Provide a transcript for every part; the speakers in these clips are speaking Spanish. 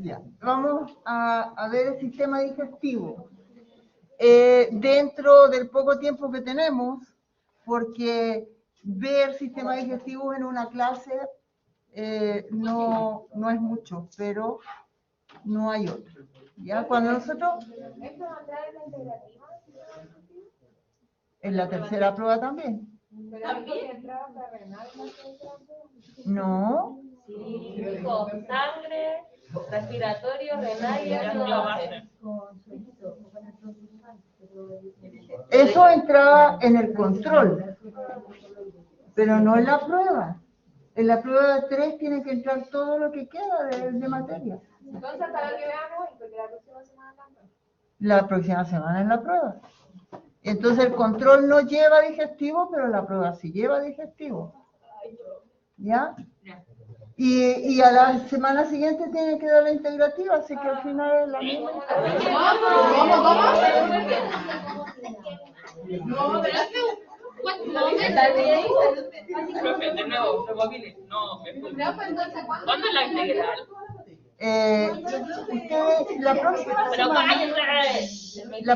Ya. Vamos a ver el sistema digestivo. Dentro del poco tiempo que tenemos, porque ver sistema digestivo en una clase no es mucho, pero no hay otro. ¿Ya? Cuando nosotros... ¿Esto va a entrar en la integrativa? En la tercera prueba también. ¿Pero también entraba renal en la tercera prueba? No. Sí, con sangre, respiratorio, renal y ácido base. Eso entraba en el control, pero no en la prueba. En la prueba 3 tiene que entrar todo lo que queda de materia. Entonces, hasta lo que veamos, porque la próxima semana también. La próxima semana en la prueba. Entonces el control no lleva digestivo, pero la prueba sí lleva digestivo. ¿Ya? Y a la semana siguiente tiene que dar la integrativa, así que al final es la misma. Profe, de nuevo, rebobine. No, me explico. ¿Cuándo es la integral? Ustedes, la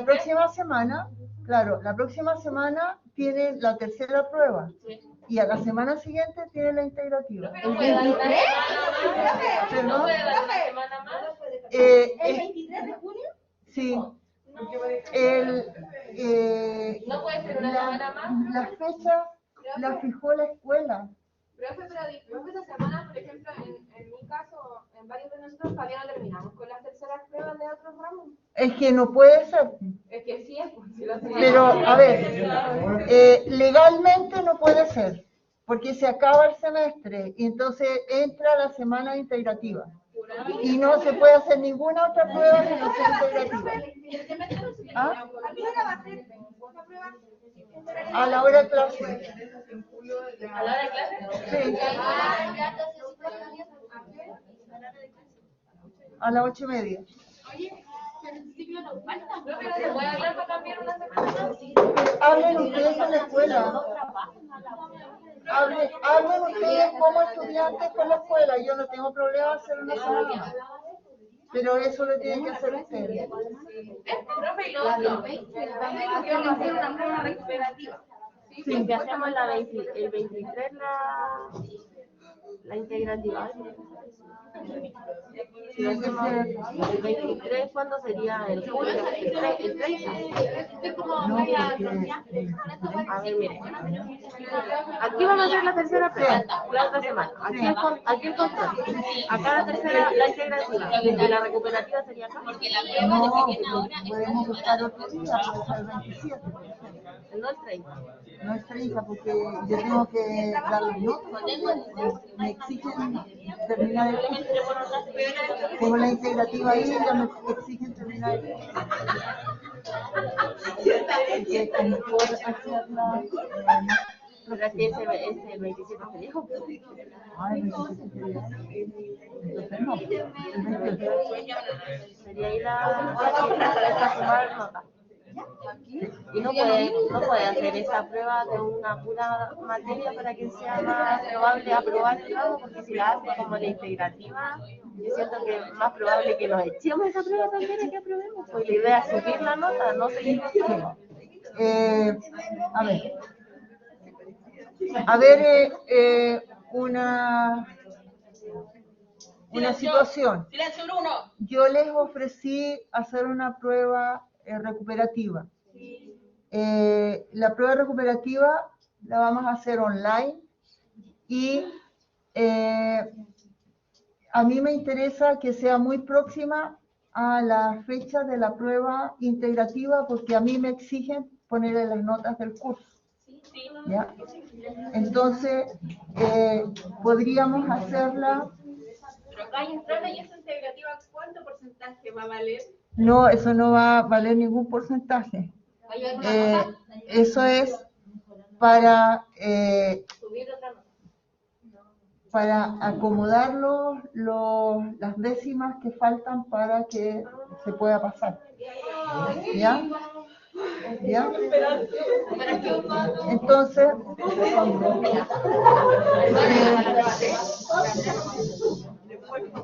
próxima semana, claro, la próxima semana tienen la tercera prueba y a la semana siguiente tienen la integrativa. ¿El 23? ¿No puede dar una semana más? ¿El 23 de junio? Sí. ¿No puede ser una semana más? La fecha la fijó la escuela. Profe, pero esta semana, por ejemplo, en mi caso, en varios de nosotros todavía no terminamos con las terceras pruebas de otros ramos. Es que no puede ser. Es que sí es, pues, si lo hacemos. Pero, a ver, legalmente no puede ser, porque se acaba el semestre y entonces entra la semana integrativa. Y no se puede hacer ninguna otra prueba que no sea integrativa. ¿Ah? A la hora de clase. ¿A la hora de clase? Sí. A las 8:30. Oye, pero el ciclo nos falta. Pero se puede hablar para cambiar una semana. Hablen ustedes en la escuela. Hablen ustedes como estudiantes con la escuela. Yo no tengo problema hacer una semana. Pero eso lo tienen que hacer ustedes. Profe, y lo otro. Quiero hacer una prueba recuperativa. Sí, que hacemos el 23 la integrativa. Si hacemos el 23, ¿cuándo sería el julio? El 30. A ver, mire. Aquí vamos a hacer la tercera prueba, la otra semana. Aquí el control. Acá la tercera, la integrativa. Y la recuperativa sería acá. No, podemos buscar otro día, puede ser el 27. No el 30. No es 30 porque yo tengo que dar las notas. Me exigen terminar el curso. Tengo la integrativa ahí y ya me exigen terminar el curso. Porque no puedo hacer la... Pero es que ese 27 se dijo. Ay, me entonces no. El 28. Sería ahí la sumar nota. Y no puede hacer esa prueba de una pura materia para que sea más probable aprobar el ramo, porque si la hace como la integrativa, yo siento que es más probable que nos echemos esa prueba también y que aprobemos. Pues la idea es subir la nota, no seguir los tiempos. A ver, una situación. Silencio, Bruno. Yo les ofrecí hacer una prueba recuperativa. La prueba recuperativa la vamos a hacer online y a mí me interesa que sea muy próxima a la fecha de la prueba integrativa porque a mí me exigen ponerle las notas del curso. ¿Ya? Entonces, podríamos hacerla... Pero acá hay entrada y esa integrativa, ¿cuánto porcentaje va a valer? No, eso no va a valer ningún porcentaje. Eso es para acomodar las décimas que faltan para que se pueda pasar. ¿Ya? ¿Ya? Entonces,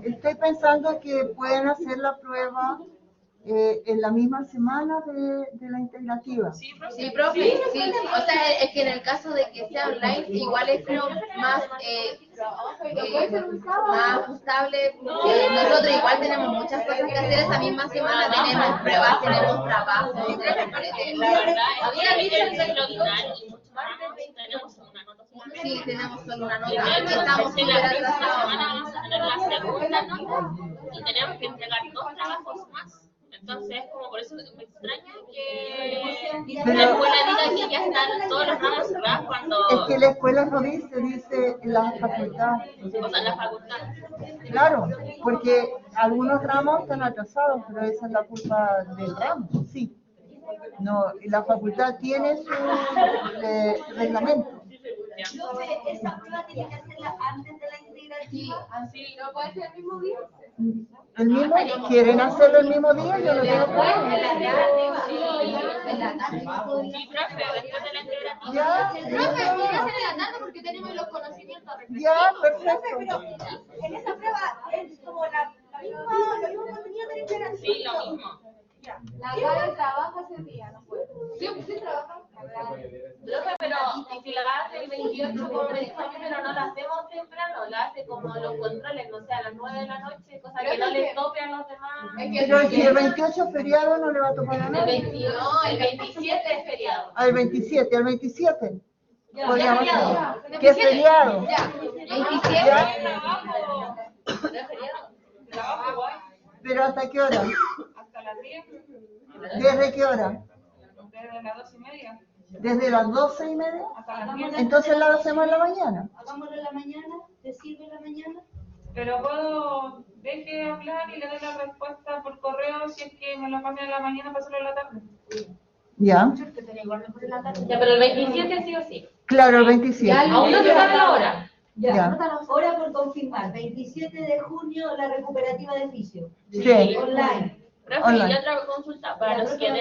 estoy pensando que pueden hacer la prueba en la misma semana de la integrativa. Sí, profe, sí. O sea, es que en el caso de que sea online, igual es como más ajustable, porque nosotros igual tenemos muchas cosas que hacer esa misma semana, tenemos pruebas, tenemos trabajo. La verdad, había visto el extraordinario y mucho más, tenemos una nota. Sí, tenemos solo una nota, De hecho, estamos en la súper próxima atrasados. semana vamos a tener la segunda nota y tenemos que entregar 2 trabajos más. Entonces, como por eso me extraña que la escuela diga que ya están todos los ramos cerrados cuando... Es que la escuela no dice la facultad. O sea, la facultad. Claro, porque algunos ramos están atrasados, pero esa es la culpa del ramo, sí. No, la facultad tiene su reglamento. Esa prueba tiene que hacerla antes de la integrativa. Sí, ¿no puede ser el mismo día? ¿El mismo? ¿Quieren hacerlo el mismo día? Yo no tengo problema. Sí, profe, después de la integrativa. Ya, Profe, podría ser en la tarde porque tenemos los conocimientos respectivos. ya, perfecto. Pero en esa prueba es como lo mismo contenido de la integrativa. Sí, lo mismo. La Gaby trabaja ese día, no puede. Sí trabaja. Profe, pero y si la hace el 28, como me dijo a mí, pero no la hacemos temprano, la hace como los controles, no sé, a las 9 de la noche, cosa que no les tope a los demás. Pero si el 28 es feriado, no le va a tomar a El nadie. 21, no, el 27 es feriado. Al 27, al 27. Podríamos feriado. hacer. ¿Qué es feriado? Ya, 27. ¿Ya? ¿No es feriado? ¿Pero hasta qué hora? Hasta las 10, ¿Desde qué hora? desde las 2:30 ¿Desde las 12:30? hasta las 10. Entonces la hacemos en la mañana. Hagámoslo en la mañana, ¿te sirve en la mañana? Pero puedo, deje hablar y le doy la respuesta por correo si es que me lo cambian en la mañana para hacerlo en la tarde. Ya. Ya, pero el 27 sí o sí. Claro, el 27. Aún no se sabe la hora. Ya. Hora por confirmar, 27 de junio, la recuperativa de fisio. Sí. Online. Profe, Online. y otra consulta, para los que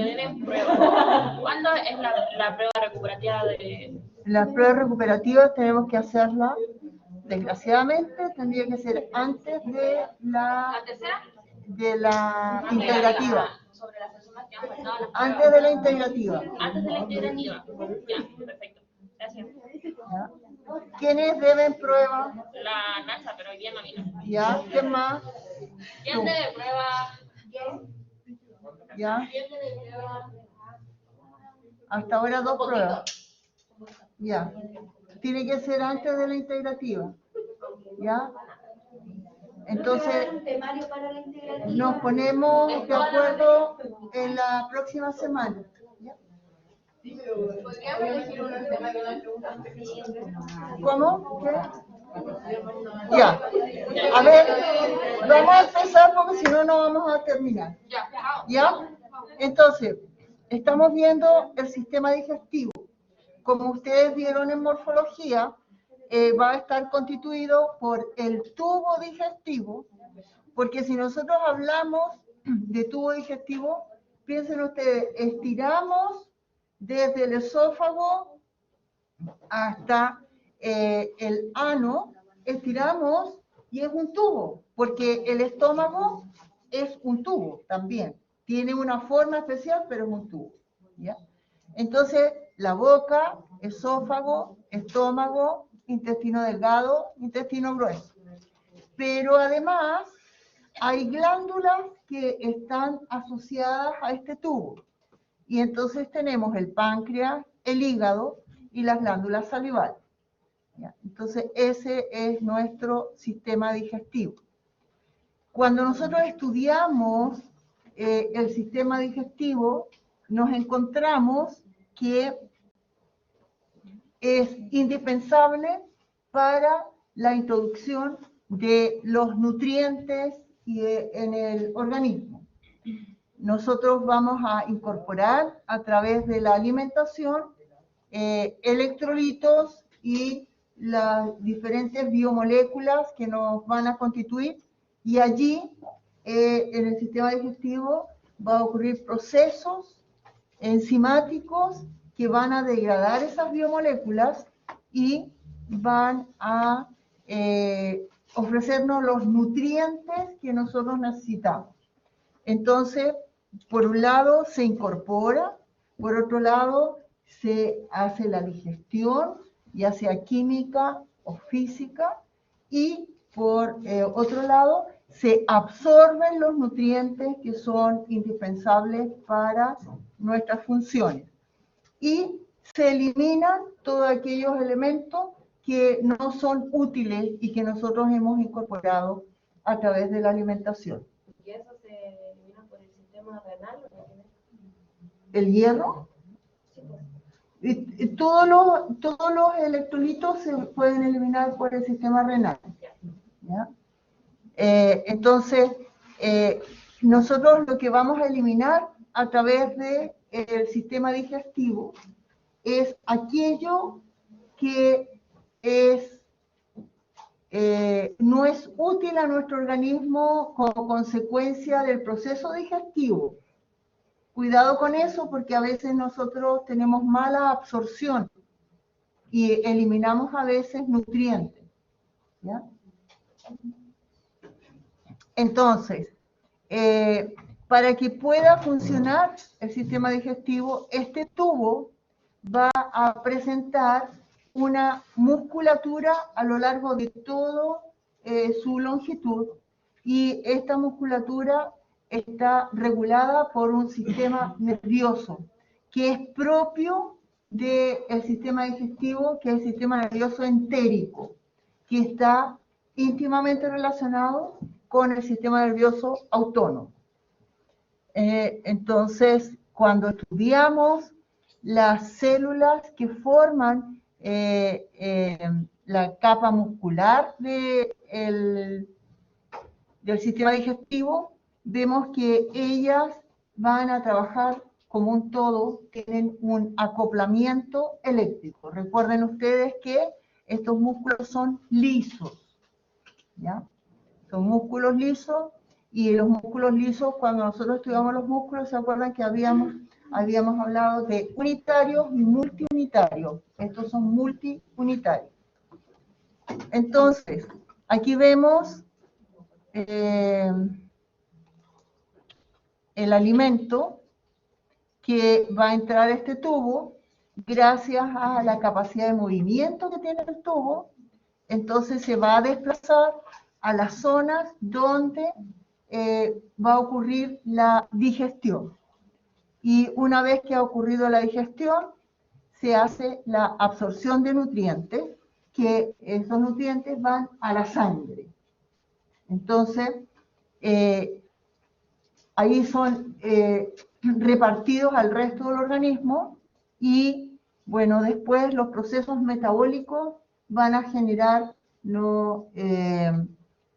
deben prueba, ¿cuándo es la prueba recuperativa de...? Las pruebas recuperativas tenemos que hacerlas, desgraciadamente, tendría que ser antes de ¿La tercera? la integrativa. Sobre las personas que han faltado a las Antes de la integrativa. Antes de la integrativa. Ya, perfecto. Gracias. ¿Ya? ¿Quiénes deben prueba? La NASA, pero hoy día no vino. ¿Ya? ¿Quién más? ¿Quién debe prueba? ¿Ya? Hasta ahora 2 pruebas. Ya. Tiene que ser antes de la integrativa. ¿Ya? Entonces, Un temario para la integrativa. nos ponemos de acuerdo en la próxima semana. ¿Ya? Podríamos elegir uno del tema que no hay preguntas. ¿Cómo? ¿Qué? Ya. A ver, vamos a empezar porque si no, no vamos a terminar. ¿Ya? Entonces, estamos viendo el sistema digestivo. Como ustedes vieron en morfología, va a estar constituido por el tubo digestivo, porque si nosotros hablamos de tubo digestivo, piensen ustedes, estiramos desde el esófago hasta el ano, estiramos y es un tubo, porque el estómago es un tubo también. Tiene una forma especial, pero es un tubo. ¿Ya? Entonces, la boca, esófago, estómago, intestino delgado, intestino grueso. Pero además, hay glándulas que están asociadas a este tubo. Y entonces tenemos el páncreas, el hígado y las glándulas salivales. ¿Ya? Entonces, ese es nuestro sistema digestivo. Cuando nosotros estudiamos el sistema digestivo, nos encontramos que es indispensable para la introducción de los nutrientes en el organismo. Nosotros vamos a incorporar a través de la alimentación electrolitos y las diferentes biomoléculas que nos van a constituir, y allí en el sistema digestivo va a ocurrir procesos enzimáticos que van a degradar esas biomoléculas y van a ofrecernos los nutrientes que nosotros necesitamos. Entonces, por un lado se incorpora, por otro lado se hace la digestión, ya sea química o física, y por otro lado se absorben los nutrientes que son indispensables para nuestras funciones. Y se eliminan todos aquellos elementos que no son útiles y que nosotros hemos incorporado a través de la alimentación. ¿Y eso se elimina por el sistema renal? ¿El hierro? Y todos los electrolitos se pueden eliminar por el sistema renal. ¿Ya? Entonces, nosotros lo que vamos a eliminar a través del sistema digestivo es aquello que no es útil a nuestro organismo como consecuencia del proceso digestivo. Cuidado con eso, porque a veces nosotros tenemos mala absorción y eliminamos a veces nutrientes. ¿Ya? Entonces, para que pueda funcionar el sistema digestivo, este tubo va a presentar una musculatura a lo largo de todo su longitud, y esta musculatura está regulada por un sistema nervioso que es propio del sistema digestivo, que es el sistema nervioso entérico, que está íntimamente relacionado con el sistema nervioso autónomo. Entonces, cuando estudiamos las células que forman la capa muscular del sistema digestivo, vemos que ellas van a trabajar como un todo, tienen un acoplamiento eléctrico. Recuerden ustedes que estos músculos son lisos, ¿ya? Son músculos lisos, y los músculos lisos, cuando nosotros estudiamos los músculos, ¿se acuerdan que habíamos hablado de unitarios y multiunitarios? Estos son multiunitarios. Entonces, aquí vemos el alimento que va a entrar a este tubo gracias a la capacidad de movimiento que tiene el tubo. Entonces se va a desplazar a las zonas donde va a ocurrir la digestión. Y una vez que ha ocurrido la digestión, se hace la absorción de nutrientes, que esos nutrientes van a la sangre. Entonces, ahí son repartidos al resto del organismo, y bueno, después los procesos metabólicos van a generar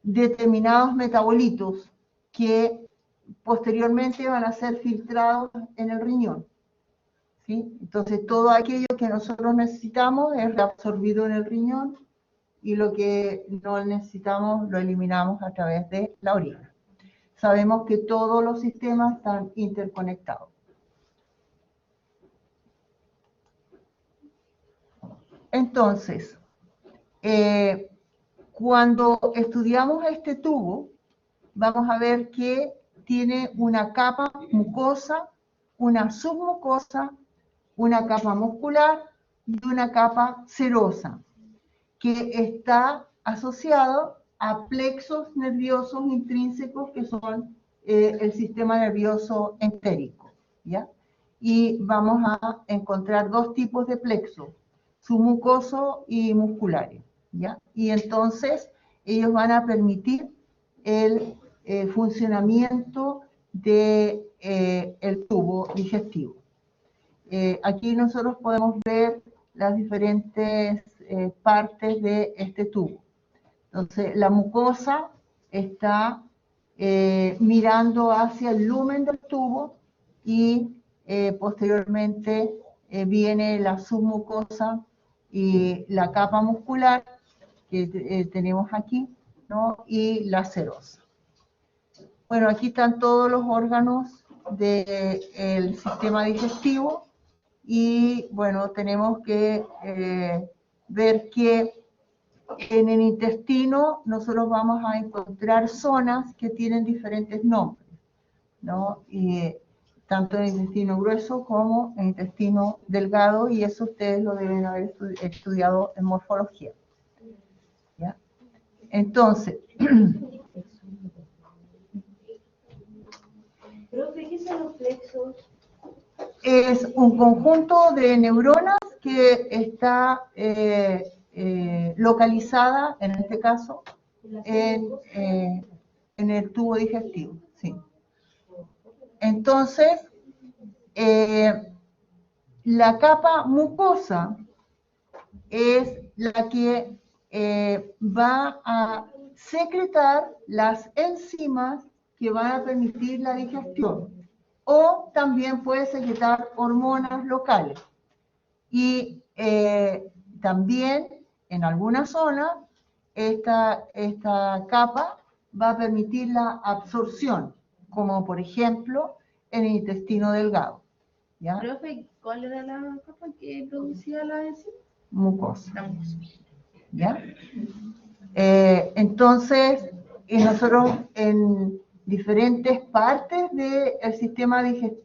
determinados metabolitos que posteriormente van a ser filtrados en el riñón, ¿sí? Entonces todo aquello que nosotros necesitamos es reabsorbido en el riñón, y lo que no necesitamos lo eliminamos a través de la orina. Sabemos que todos los sistemas están interconectados. Entonces, cuando estudiamos este tubo, vamos a ver que tiene una capa mucosa, una submucosa, una capa muscular y una capa serosa, que está asociado a plexos nerviosos intrínsecos, que son el sistema nervioso entérico, ¿ya? Y vamos a encontrar dos tipos de plexos, submucoso y musculares, ¿ya? Y entonces ellos van a permitir el funcionamiento del tubo digestivo. Aquí nosotros podemos ver las diferentes partes de este tubo. Entonces, la mucosa está mirando hacia el lumen del tubo, y posteriormente viene la submucosa y la capa muscular que tenemos aquí, ¿no? Y la serosa. Bueno, aquí están todos los órganos del sistema digestivo, y bueno, tenemos que ver que en el intestino nosotros vamos a encontrar zonas que tienen diferentes nombres, ¿no? Y, tanto en el intestino grueso como en el intestino delgado, y eso ustedes lo deben haber estudiado en morfología. ¿Ya? Entonces, Profe, ¿qué son los plexos? es un conjunto de neuronas que está localizada, en este caso, en el tubo digestivo. Sí. Entonces, la capa mucosa es la que va a secretar las enzimas que van a permitir la digestión, o también puede secretar hormonas locales. Y también en algunas zonas esta capa va a permitir la absorción, como por ejemplo en el intestino delgado. ¿Ya? Profe, ¿cuál era la capa que producía la enzima? Mucosa. La mucosa. ¿Ya? Entonces, nosotros en diferentes partes del sistema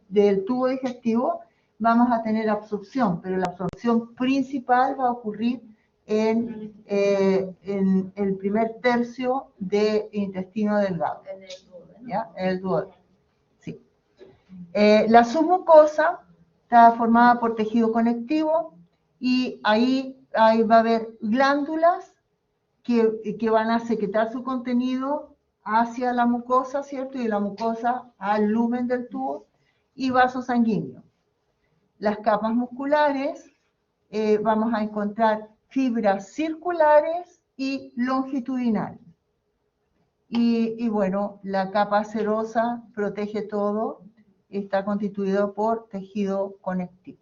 del tubo digestivo vamos a tener absorción, pero la absorción principal va a ocurrir en el primer tercio del intestino delgado. ¿Ya? En el duodeno. Sí. La submucosa está formada por tejido conectivo y ahí va a haber glándulas que van a secretar su contenido hacia la mucosa, ¿cierto? Y la mucosa al lumen del tubo, y vasos sanguíneos. Las capas musculares, vamos a encontrar fibras circulares y longitudinales. Y bueno, la capa serosa protege todo, está constituido por tejido conectivo.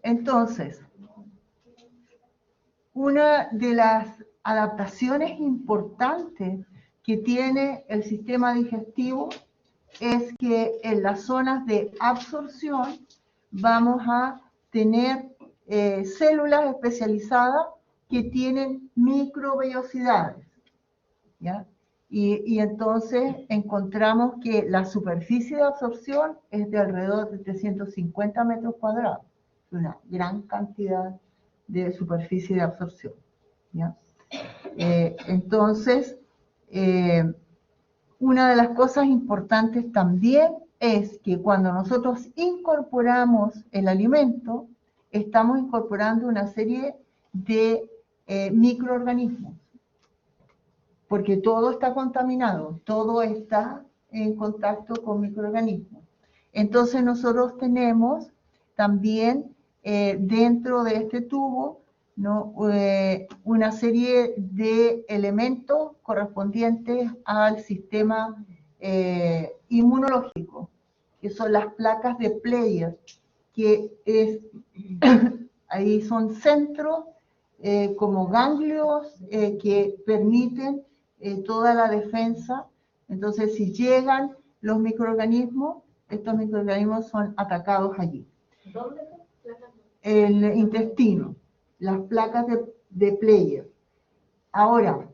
Entonces, una de las adaptaciones importantes que tiene el sistema digestivo es que en las zonas de absorción vamos a tener células especializadas que tienen microvellosidades, ¿ya? Y entonces encontramos que la superficie de absorción es de alrededor de 350 metros cuadrados, una gran cantidad de superficie de absorción, ¿ya? Entonces, una de las cosas importantes también es que cuando nosotros incorporamos el alimento, estamos incorporando una serie de microorganismos, porque todo está contaminado, todo está en contacto con microorganismos. Entonces nosotros tenemos también dentro de este tubo, ¿no? Una serie de elementos correspondientes al sistema inmunológico, que son las placas de Player, que ahí son centros como ganglios que permiten toda la defensa. Entonces, si llegan los microorganismos, estos microorganismos son atacados allí. ¿Dónde? El intestino, las placas de Player. Ahora,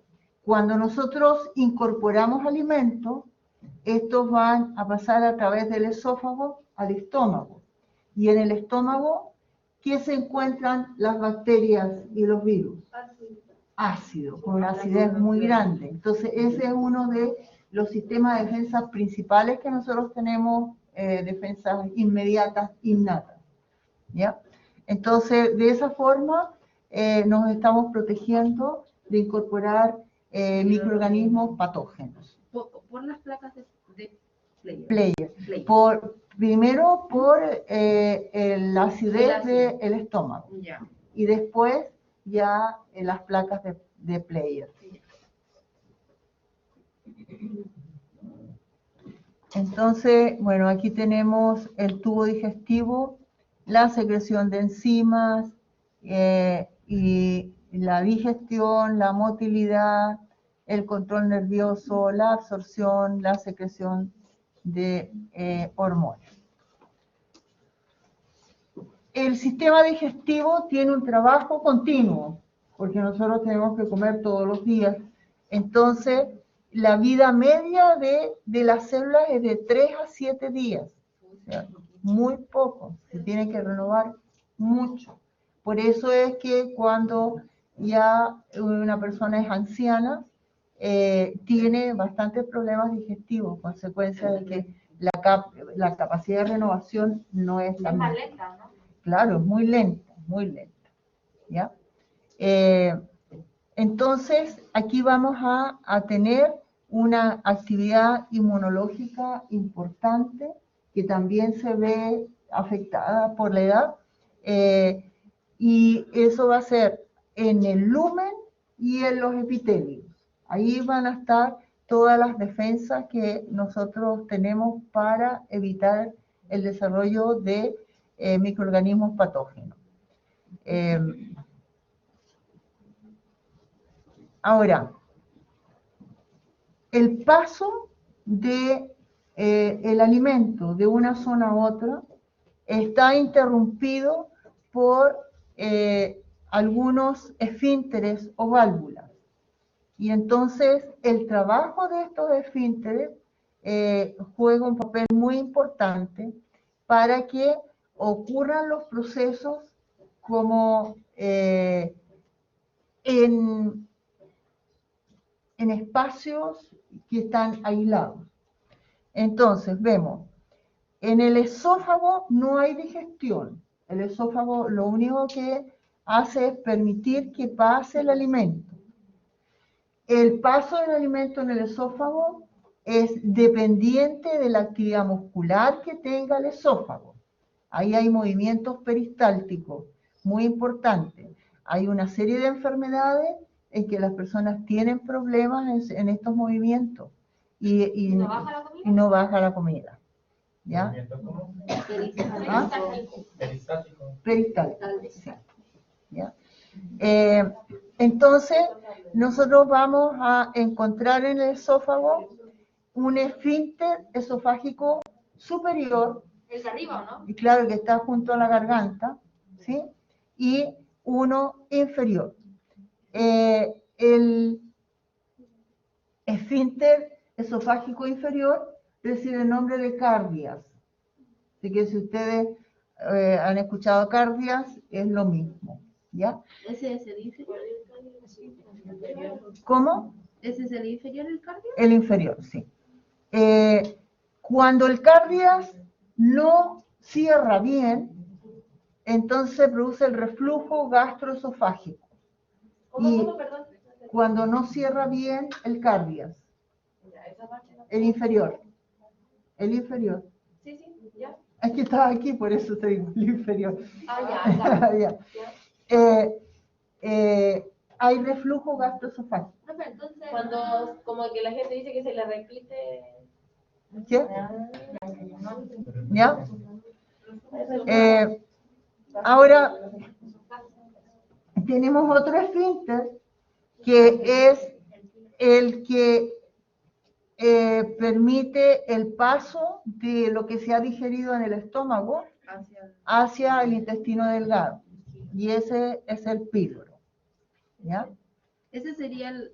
cuando nosotros incorporamos alimentos, estos van a pasar a través del esófago al estómago. Y en el estómago, ¿qué se encuentran las bacterias y los virus? Ácido, con una acidez muy grande. Entonces, ese es uno de los sistemas de defensa principales que nosotros tenemos, defensas inmediatas, innatas, ¿ya? Entonces, de esa forma, nos estamos protegiendo de incorporar microorganismos patógenos. Por las placas de Player. Primero por la acidez del estómago. Ya. Y después ya las placas de Player. Entonces, bueno, aquí tenemos el tubo digestivo, la secreción de enzimas y la digestión, la motilidad, el control nervioso, la absorción, la secreción de hormonas. el sistema digestivo tiene un trabajo continuo, porque nosotros tenemos que comer todos los días. Entonces, la vida media de las células es de 3 a 7 días. O sea, muy poco, se tiene que renovar mucho. Por eso es que cuando ya una persona es anciana, tiene bastantes problemas digestivos, consecuencia de que la capacidad de renovación no es la misma. más lenta, ¿no? Claro, es muy lenta, ¿ya? Entonces, aquí vamos a tener una actividad inmunológica importante que también se ve afectada por la edad, y eso va a ser en el lumen y en los epitelios. Ahí van a estar todas las defensas que nosotros tenemos para evitar el desarrollo de microorganismos patógenos. Ahora, el paso de el alimento de una zona a otra está interrumpido por algunos esfínteres o válvulas. Y entonces el trabajo de estos esfínteres juega un papel muy importante para que ocurran los procesos como en espacios que están aislados. Entonces vemos, en el esófago no hay digestión. El esófago lo único que hace es permitir que pase el alimento. El paso del alimento en el esófago es dependiente de la actividad muscular que tenga el esófago. Ahí hay movimientos peristálticos muy importantes. Hay una serie de enfermedades en que las personas tienen problemas en estos movimientos y no baja la comida. ¿Ya? ¿Ah? Peristáltico. Sí. ¿Ya? Entonces, nosotros vamos a encontrar en el esófago un esfínter esofágico superior. ¿El de arriba o no? Y claro, que está junto a la garganta, ¿sí? Y uno inferior. El esfínter esofágico inferior recibe el nombre de cardias. Así que si ustedes han escuchado cardias, es lo mismo, ¿ya? ¿Ese es el inferior? ¿Cómo? ¿Ese es el inferior del cardio? El inferior, sí. Cuando el cardias no cierra bien, entonces se produce el reflujo gastroesofágico. Y cuando no cierra bien el cardias, el inferior. El inferior. Sí, sí, ya. Es que estaba aquí, por eso te digo, el inferior. Ya. Hay reflujo gastroesofágico. No, pero entonces, Cuando como que la gente dice que se le repite. ¿Qué? ¿Ya? Ahora, tenemos otro esfínter que es el que permite el paso de lo que se ha digerido en el estómago hacia el intestino delgado. Y ese es el píloro. ¿Ya? ¿Ese sería el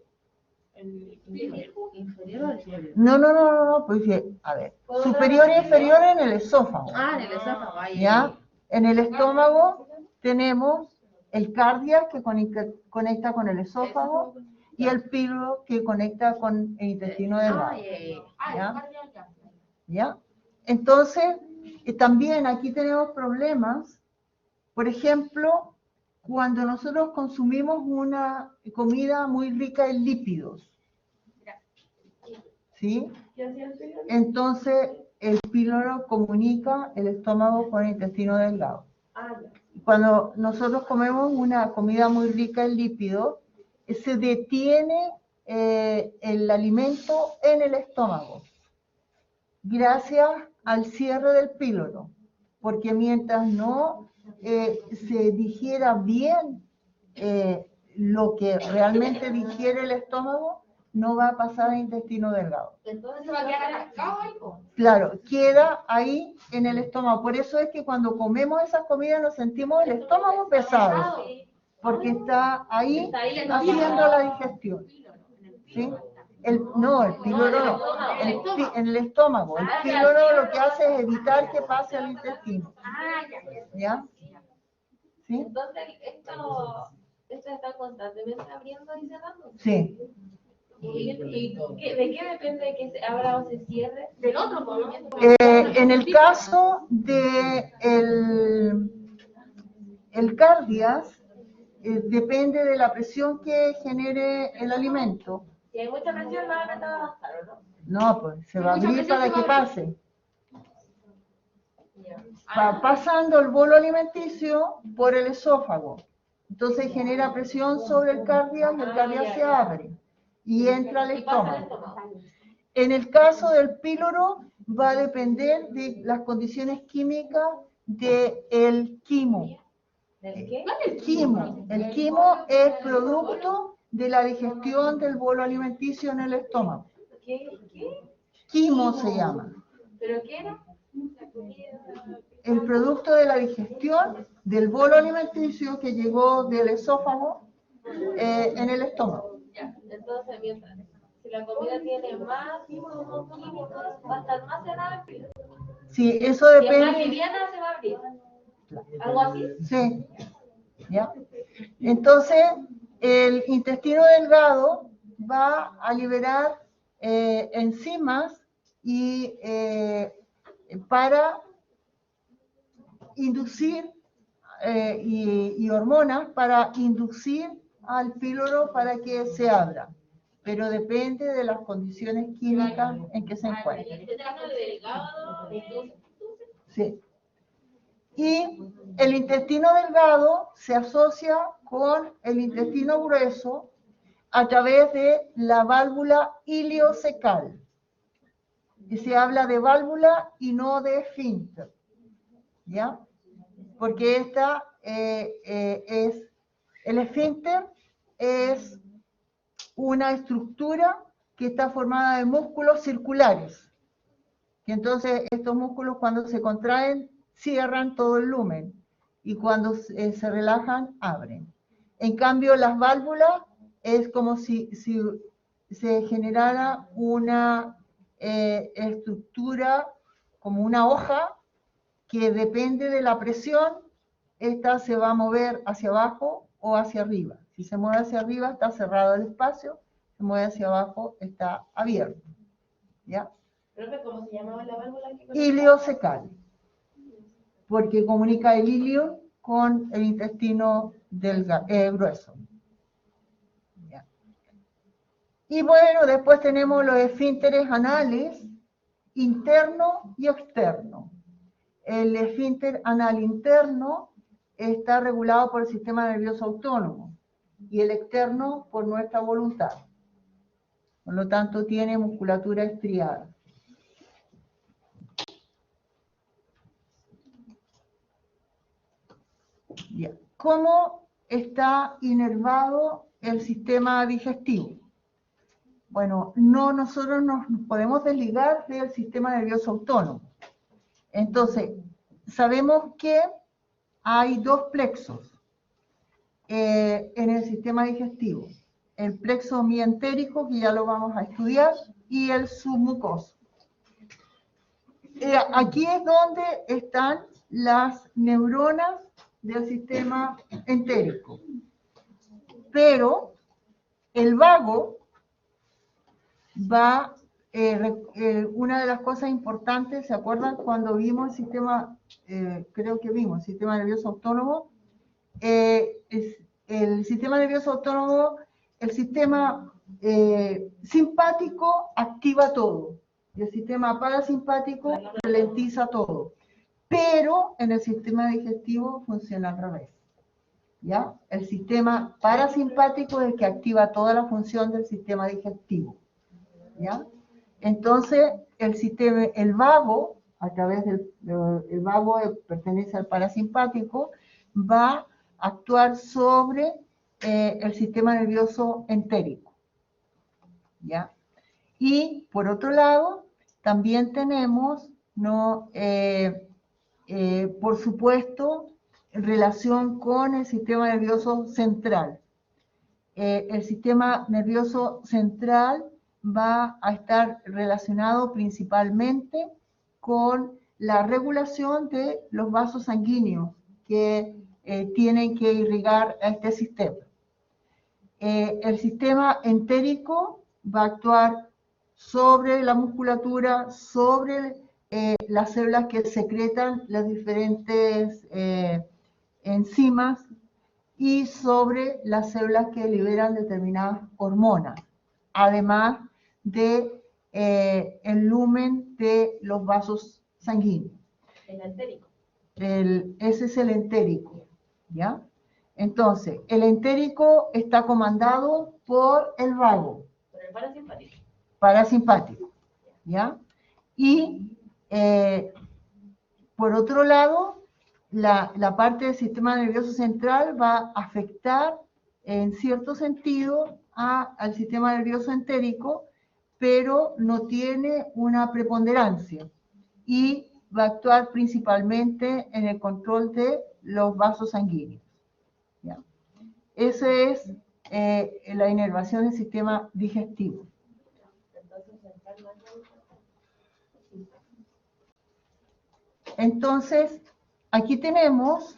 inferior o el superior? No, pues a ver, superior e inferior en el esófago. Ah, en el esófago. Ahí. ¿Ya? En el estómago tenemos el cardias que conecta con el esófago y el píloro que conecta con el intestino delgado. ¿Ya? ¿Ya? Entonces, también aquí tenemos problemas. Por ejemplo, cuando nosotros consumimos una comida muy rica en lípidos, ¿sí? Entonces, el píloro comunica el estómago con el intestino delgado. Cuando nosotros comemos una comida muy rica en lípidos, se detiene el alimento en el estómago, gracias al cierre del píloro, porque mientras no se digiera bien lo que realmente digiere el estómago, no va a pasar al intestino delgado. Entonces se va a quedar atascado ahí, po. Claro, queda ahí en el estómago. Por eso es que cuando comemos esas comidas nos sentimos el estómago pesado, porque está ahí haciendo la digestión. ¿Sí? No, el píloro no, en el estómago. El píloro lo que hace es evitar que pase al intestino. ¿Ya? ¿Sí? Entonces, esto está constantemente abriendo y cerrando. Sí. ¿Y de qué depende que se abra o se cierre? Del otro, po, ¿no? En el caso de el cardias, depende de la presión que genere el alimento. Si hay mucha presión, la van a bajar, ¿o no? No, pues se va a abrir para que pase. Va pasando el bolo alimenticio por el esófago. Entonces genera presión sobre el cardias y el cardias se abre y entra al estómago. En el caso del píloro va a depender de las condiciones químicas del quimo. ¿Del qué? El quimo es producto de la digestión del bolo alimenticio en el estómago. ¿Qué? Quimo se llama. ¿Pero qué era? El producto de la digestión del bolo alimenticio que llegó del esófago en el estómago. Ya, entonces, si la comida tiene más químicos, va a estar más cerrada el píloro. Sí, eso Si es más depende. liviana, se va a abrir. ¿Algo así? Sí. ¿Ya? Entonces, el intestino delgado va a liberar enzimas y para inducir y hormonas para inducir al píloro para que se abra, pero depende de las condiciones químicas en que se encuentre. Sí. Y el intestino delgado se asocia con el intestino grueso a través de la válvula iliocecal. Y se habla de válvula y no de esfínter, ¿ya? Porque el esfínter es una estructura que está formada de músculos circulares. Y entonces estos músculos cuando se contraen cierran todo el lumen y cuando se relajan abren. En cambio las válvulas es como si se generara una estructura como una hoja que depende de la presión, esta se va a mover hacia abajo o hacia arriba. Si se mueve hacia arriba está cerrado el espacio, se mueve hacia abajo está abierto. ¿Ya? Profe, ¿cómo se llamaba la válvula? Iliocecal, porque comunica el ilio con el intestino grueso. ¿Ya? Y bueno, después tenemos los esfínteres anales, interno y externo. El esfínter anal interno está regulado por el sistema nervioso autónomo y el externo por nuestra voluntad. Por lo tanto, tiene musculatura estriada. Bien. ¿Cómo está inervado el sistema digestivo? Bueno, nosotros nos podemos desligar del sistema nervioso autónomo. Entonces, sabemos que hay dos plexos en el sistema digestivo. El plexo mientérico, que ya lo vamos a estudiar, y el submucoso. Aquí es donde están las neuronas del sistema entérico. Pero el vago va, una de las cosas importantes, ¿se acuerdan cuando vimos el sistema, creo que vimos el sistema nervioso autónomo? El sistema nervioso autónomo, el sistema simpático activa todo y el sistema parasimpático ralentiza todo. Pero en el sistema digestivo funciona al revés. ¿Ya? El sistema parasimpático es el que activa toda la función del sistema digestivo. ¿Ya? Entonces, el vago, a través el vago pertenece al parasimpático, va a actuar sobre el sistema nervioso entérico. ¿ya? Y por otro lado, también tenemos, ¿no? Por supuesto, en relación con el sistema nervioso central. El sistema nervioso central va a estar relacionado principalmente con la regulación de los vasos sanguíneos que tienen que irrigar a este sistema. El sistema entérico va a actuar sobre la musculatura, sobre las células que secretan las diferentes enzimas y sobre las células que liberan determinadas hormonas, además de el lumen de los vasos sanguíneos. El entérico. Ese es el entérico, ¿ya? Entonces, el entérico está comandado por el vago. Por el parasimpático. Parasimpático, ¿ya? Y por otro lado, la parte del sistema nervioso central va a afectar en cierto sentido al sistema nervioso entérico, pero no tiene una preponderancia y va a actuar principalmente en el control de los vasos sanguíneos, ¿ya? Esa es la inervación del sistema digestivo. Entonces, aquí tenemos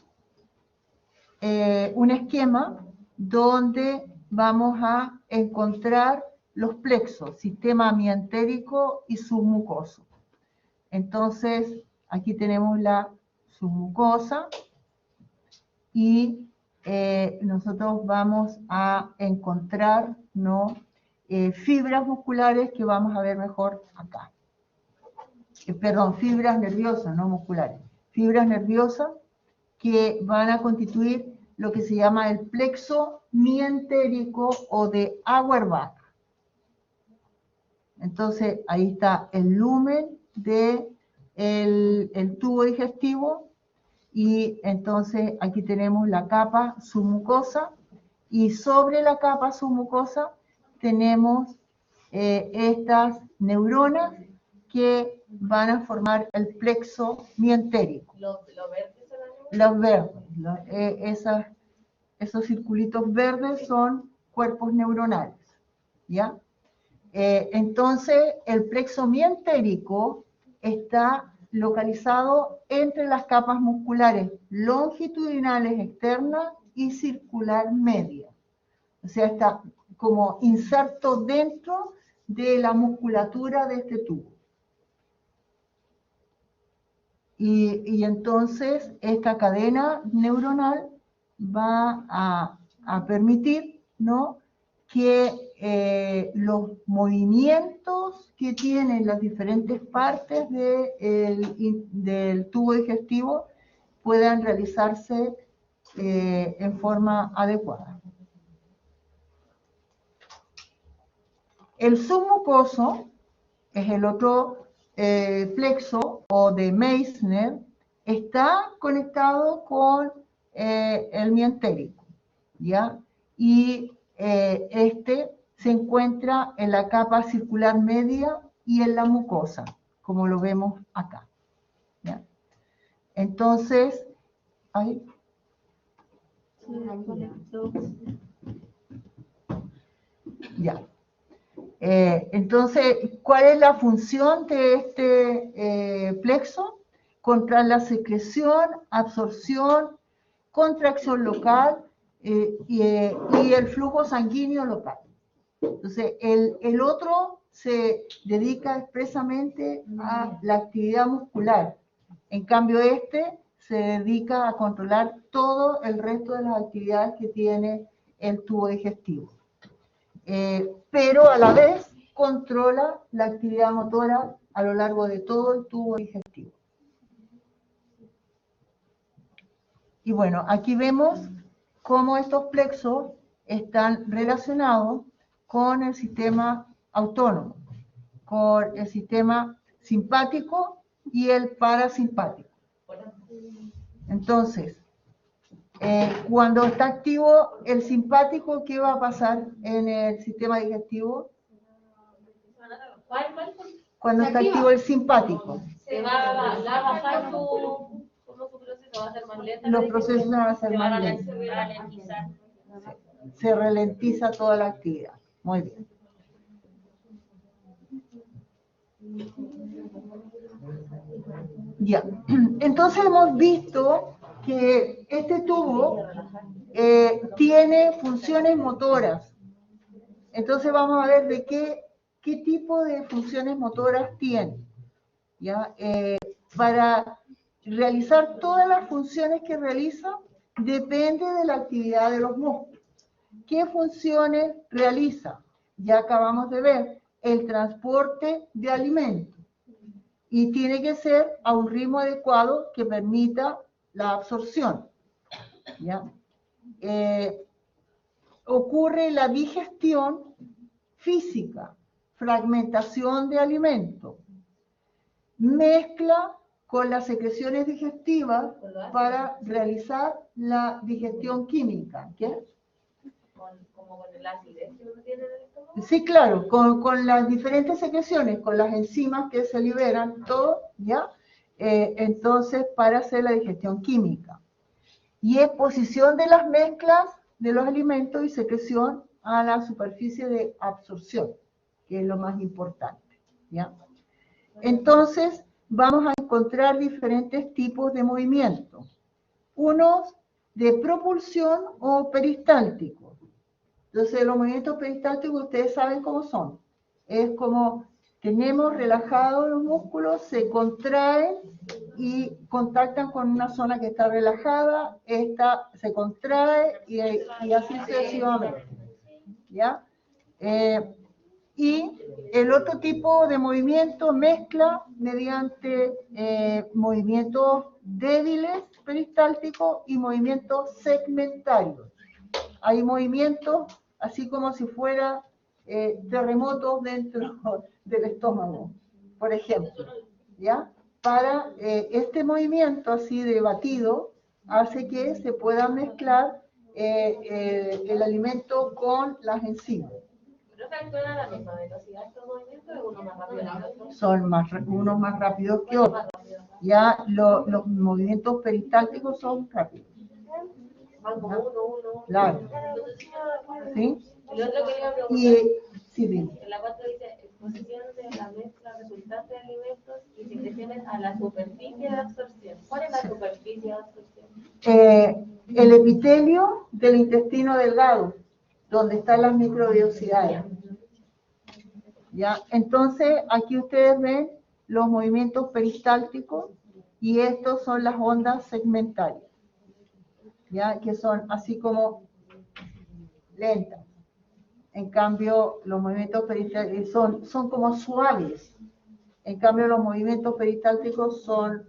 un esquema donde vamos a encontrar los plexos, sistema amientérico y submucoso. Entonces, aquí tenemos la submucosa y nosotros vamos a encontrar, ¿no? Fibras musculares que vamos a ver mejor acá. Perdón, fibras nerviosas, no musculares. Fibras nerviosas que van a constituir lo que se llama el plexo mientérico o de Auerbach. Entonces, ahí está el lumen del tubo digestivo y entonces aquí tenemos la capa submucosa y sobre la capa submucosa tenemos estas neuronas que van a formar el plexo mientérico. Los verdes son las neuronas. Los verdes, esos circulitos verdes son cuerpos neuronales, ¿ya? Entonces, el plexo mientérico está localizado entre las capas musculares longitudinales externas y circular media. O sea, está como inserto dentro de la musculatura de este tubo. Y entonces esta cadena neuronal va a permitir, ¿no?, que los movimientos que tienen las diferentes partes del tubo digestivo puedan realizarse en forma adecuada. El submucoso es el otro plexo o de Meissner, está conectado con el mientérico, ¿ya? Y este se encuentra en la capa circular media y en la mucosa, como lo vemos acá, ¿ya? Entonces, ahí. Ya. Entonces, ¿cuál es la función de este plexo? Controlar la secreción, absorción, contracción local y el flujo sanguíneo local. Entonces, el otro se dedica expresamente a la actividad muscular. En cambio, este se dedica a controlar todo el resto de las actividades que tiene el tubo digestivo. Pero a la vez controla la actividad motora a lo largo de todo el tubo digestivo. Y bueno, aquí vemos cómo estos plexos están relacionados con el sistema autónomo, con el sistema simpático y el parasimpático. Entonces, cuando está activo el simpático, ¿qué va a pasar en el sistema digestivo? Cuando está activo el simpático. Se va a bajar su proceso, va a ser más lento. Los procesos van a ser más lentos. Se ralentiza toda la actividad. Muy bien. Ya. Entonces hemos visto que este tubo tiene funciones motoras. Entonces vamos a ver de qué tipo de funciones motoras tiene. ¿Ya? Para realizar todas las funciones que realiza, depende de la actividad de los músculos. ¿Qué funciones realiza? Ya acabamos de ver, el transporte de alimentos. Y tiene que ser a un ritmo adecuado que permita la absorción. ¿Ya? Ocurre la digestión física, fragmentación de alimentos, mezcla con las secreciones digestivas para realizar la digestión química. ¿Qué? Como con el acidez que uno tiene en el estómago. Sí, claro, con las diferentes secreciones, con las enzimas que se liberan, todo, ¿ya? Entonces, para hacer la digestión química. Y exposición de las mezclas de los alimentos y secreción a la superficie de absorción, que es lo más importante, ¿ya? Entonces, vamos a encontrar diferentes tipos de movimientos. Unos de propulsión o peristálticos. Entonces, los movimientos peristálticos, ustedes saben cómo son. Es como tenemos relajados los músculos, se contraen y contactan con una zona que está relajada, esta se contrae y así sucesivamente. ¿Ya? Y el otro tipo de movimiento mezcla mediante movimientos débiles peristálticos y movimientos segmentarios. Hay movimientos así como si fuera terremotos dentro del estómago, por ejemplo, ¿ya? Para este movimiento así de batido hace que se pueda mezclar el alimento con las enzimas. ¿Pero actúan a la misma velocidad estos movimientos o uno más rápido que otro? Son unos más rápidos que otros. Ya los movimientos peristálticos son rápidos. Van como uno. Claro. ¿Sí? El otro quería preguntar, sí, dime. en la 4 dice exposición de la mezcla resultante de alimentos y secreciones a la superficie de absorción. ¿Cuál es la superficie de absorción? El epitelio del intestino delgado, donde están las microbiosidades. ¿Ya? Entonces, aquí ustedes ven los movimientos peristálticos y estos son las ondas segmentarias, ¿ya? Que son así como lentas. En cambio, los movimientos peristálticos son como suaves. En cambio, los movimientos peristálticos son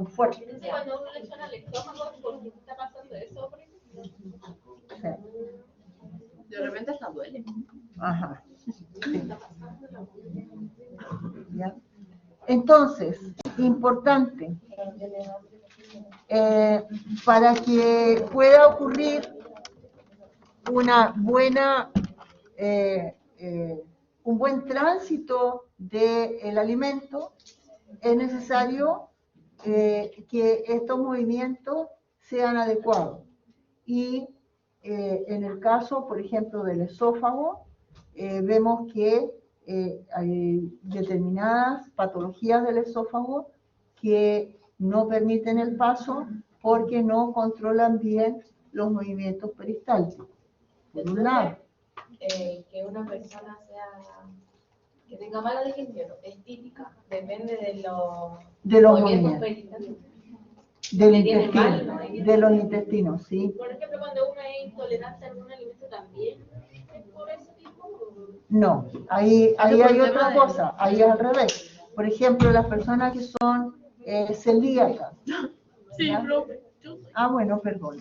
fuertes. Entonces, cuando uno le suena al estómago, ¿por qué está pasando eso, por ejemplo? Sí. De repente hasta duele. Ajá. Sí. ¿Ya? Entonces, importante, para que pueda ocurrir una buena, un buen tránsito del alimento, es necesario que estos movimientos sean adecuados. Y en el caso, por ejemplo, del esófago, vemos que hay determinadas patologías del esófago que no permiten el paso porque no controlan bien los movimientos peristálticos. Por un lado. Que una persona que tenga mala digestión es típica, depende de los movimientos peristálticos. Del intestino, de los intestinos, sí. Por ejemplo, cuando uno es intolerante a algún alimento también, ¿es por ese tipo? No, ahí hay otra cosa, ahí es al revés. Por ejemplo, las personas que son celíacas. Sí, profe. Bueno, perdón.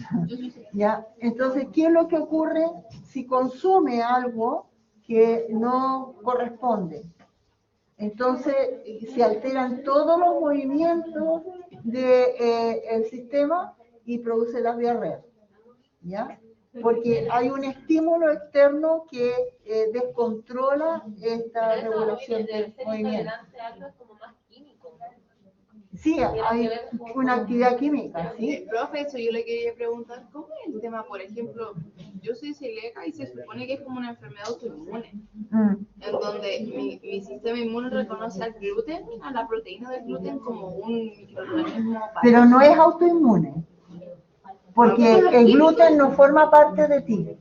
¿Ya? Entonces, ¿qué es lo que ocurre si consume algo que no corresponde? Entonces, se alteran todos los movimientos del sistema y produce las diarreas. ¿Ya? porque hay un estímulo externo que descontrola esta regulación del movimiento. Como más químico. Sí, hay una actividad química, ¿sí? Profe, eso yo le quería preguntar, ¿cómo es el tema? Por ejemplo, yo soy celíaca y se supone que es como una enfermedad autoinmune, en donde mi sistema inmune reconoce al gluten, a la proteína del gluten, como un microorganismo. Pero no es autoinmune, porque el gluten no forma parte de ti.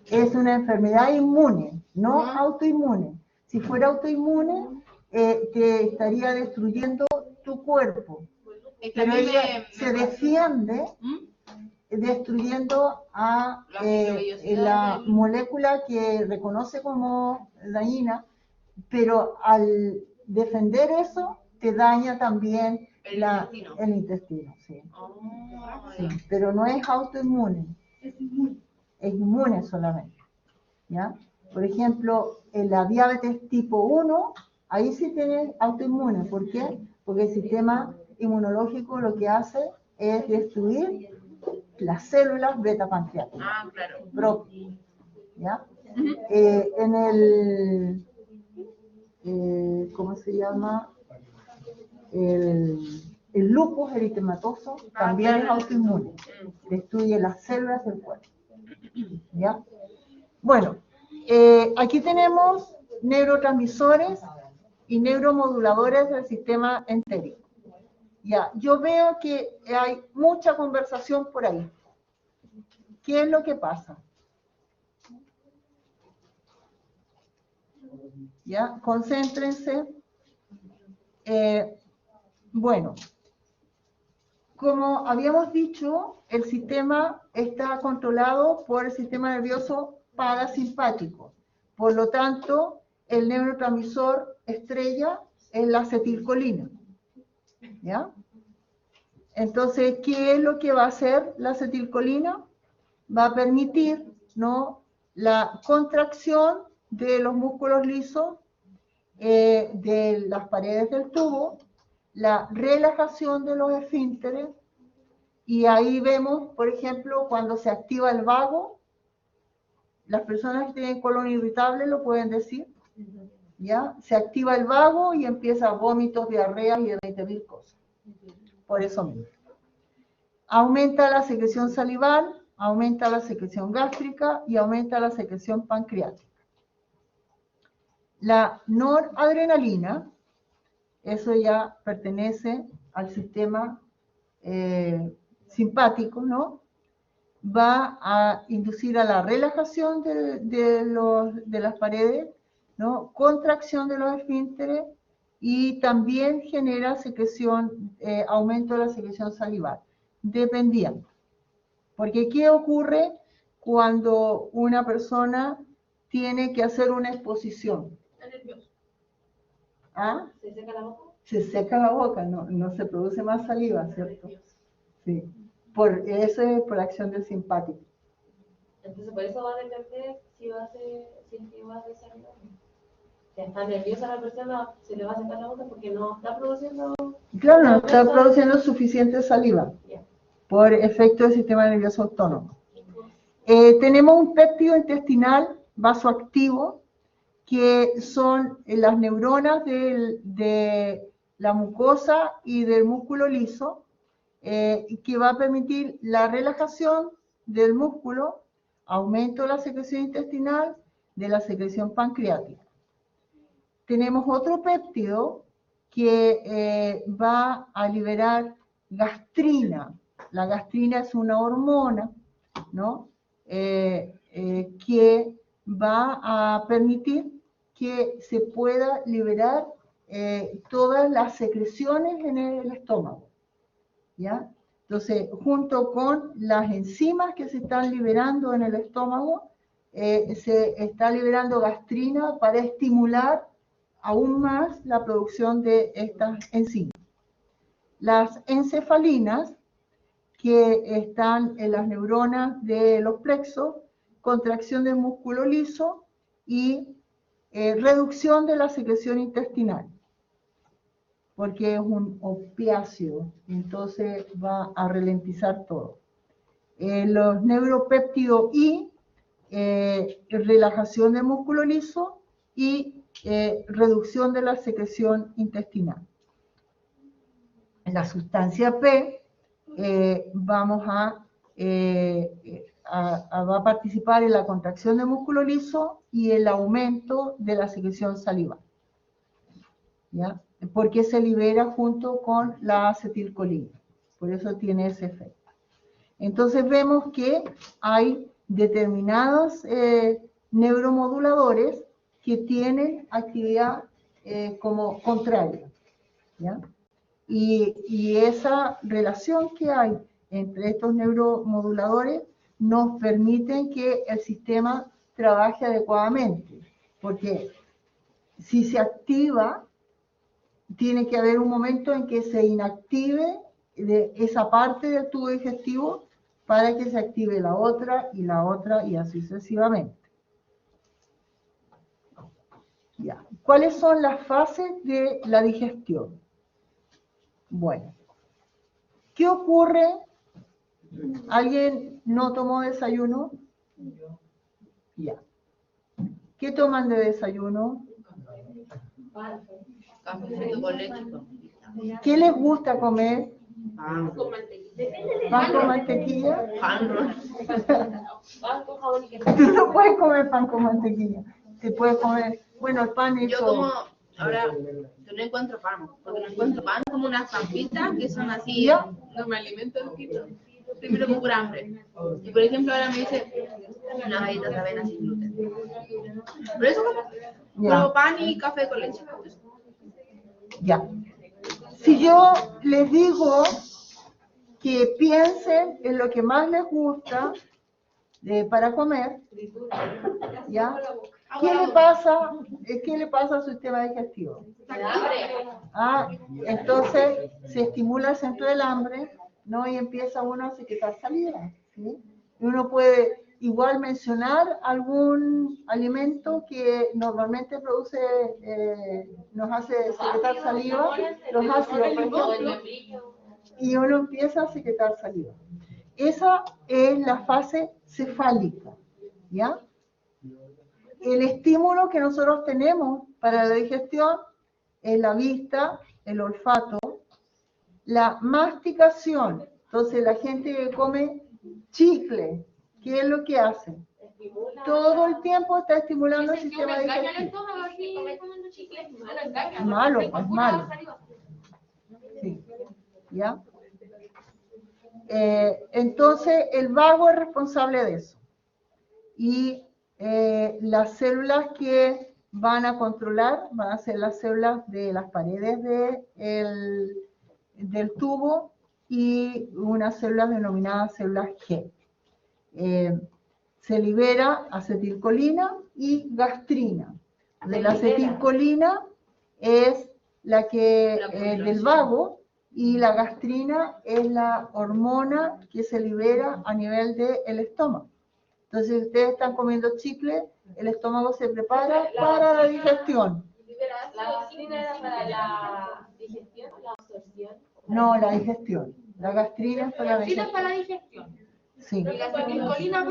Es una enfermedad inmune, no autoinmune. Si fuera autoinmune, te estaría destruyendo tu cuerpo. Pero ella se defiende destruyendo a la molécula que reconoce como dañina, pero al defender eso, te daña también el intestino. Sí. Sí, pero no es autoinmune, es inmune solamente. ¿Ya? Por ejemplo, en la diabetes tipo 1, ahí sí tienes autoinmune. ¿Por qué? Porque el sistema inmunológico lo que hace es destruir las células beta pancreáticas. Ah, claro. Propias. ¿Ya? En el, ¿cómo se llama? El lupus eritematoso también es autoinmune. Destruye las células del cuerpo. ¿Ya? Bueno, aquí tenemos neurotransmisores y neuromoduladores del sistema entérico. Ya, yo veo que hay mucha conversación por ahí. ¿Qué es lo que pasa? Ya, concéntrense. Bueno, como habíamos dicho, el sistema está controlado por el sistema nervioso parasimpático. Por lo tanto, el neurotransmisor estrella es la acetilcolina. ¿Ya? Entonces, ¿qué es lo que va a hacer la acetilcolina? Va a permitir, ¿no?, la contracción de los músculos lisos de las paredes del tubo, la relajación de los esfínteres, y ahí vemos, por ejemplo, cuando se activa el vago, las personas que tienen colon irritable lo pueden decir, ¿ya? Se activa el vago y empieza vómitos, diarreas y 20.000 cosas. Por eso mismo. Aumenta la secreción salival, aumenta la secreción gástrica y aumenta la secreción pancreática. La noradrenalina, eso ya pertenece al sistema simpático, ¿no? Va a inducir a la relajación de las paredes, ¿no?, contracción de los esfínteres, y también genera secreción, aumento de la secreción salival, dependiendo. Porque ¿qué ocurre cuando una persona tiene que hacer una exposición? ¿Ah? ¿Se seca la boca? Se seca la boca, no se produce más saliva, ¿cierto? Sí. Eso es por acción del simpático. Entonces, por eso va a depender si va a desarrollar. Si está nerviosa la persona, se le va a secar la boca porque no está produciendo. Claro, no está produciendo suficiente saliva por efecto del sistema nervioso autónomo. Tenemos un péptido intestinal vasoactivo, que son las neuronas de la mucosa y del músculo liso, que va a permitir la relajación del músculo, aumento de la secreción intestinal, de la secreción pancreática. Tenemos otro péptido que va a liberar gastrina. La gastrina es una hormona, ¿no?, que va a permitir que se pueda liberar todas las secreciones en el estómago, ¿ya? Entonces, junto con las enzimas que se están liberando en el estómago, se está liberando gastrina para estimular aún más la producción de estas enzimas. Las encefalinas, que están en las neuronas de los plexos, contracción del músculo liso y reducción de la secreción intestinal, porque es un opiáceo, entonces va a ralentizar todo. los neuropéptidos I, relajación del músculo liso y reducción de la secreción intestinal. En la sustancia P vamos va a participar en la contracción del músculo liso y el aumento de la secreción salival, ¿ya? Porque se libera junto con la acetilcolina, por eso tiene ese efecto. Entonces vemos que hay determinados neuromoduladores que tienen actividad como contraria, ¿ya? Y esa relación que hay entre estos neuromoduladores nos permiten que el sistema trabaje adecuadamente, porque si se activa, tiene que haber un momento en que se inactive de esa parte del tubo digestivo para que se active la otra y así sucesivamente. Ya. ¿Cuáles son las fases de la digestión? Bueno, ¿qué ocurre? ¿Alguien no tomó desayuno? Ya. ¿Qué toman de desayuno? Café con leche. ¿Qué les gusta comer? Pan. ¿Pan con mantequilla? Pan. Pan con jabón y queso. Tú no puedes comer pan con mantequilla. Te puedes comer, bueno, el pan hecho... Yo como, ahora, yo no encuentro pan, porque no encuentro pan como unas pampitas que son así, ¿Ya? no me alimento un poquito. Primero con pura hambre. Y por ejemplo ahora me dice unas galletas de avena sin gluten. Por eso como pan y café con leche. Ya. Si yo les digo que piensen en lo que más les gusta para comer, ¿ya? ¿Qué le pasa al sistema digestivo? Entonces se estimula el centro del hambre, ¿no? Y empieza uno a secretar saliva, ¿sí? Y uno puede igual mencionar algún alimento que normalmente produce, nos hace secretar saliva, los ácidos, por ejemplo, y uno empieza a secretar saliva. Esa es la fase cefálica, ¿ya? El estímulo que nosotros tenemos para la digestión es la vista, el olfato, la masticación. Entonces la gente que come chicle, ¿qué es lo que hace? Todo el tiempo está estimulando el sistema digestivo. Es malo, es malo. Sí. ¿Ya? Entonces el vago es responsable de eso. Y las células que van a controlar van a ser las células de las paredes del tubo y unas células denominadas células G. Se libera acetilcolina y gastrina. La acetilcolina es la que del vago y la gastrina es la hormona que se libera a nivel del estómago. Entonces, si ustedes están comiendo chicle, el estómago se prepara para la digestión. ¿La gastrina era para la digestión o la absorción? No, la digestión. La gastrina es para la digestión. para la digestión. Sí. ¿Y la acetilcolina,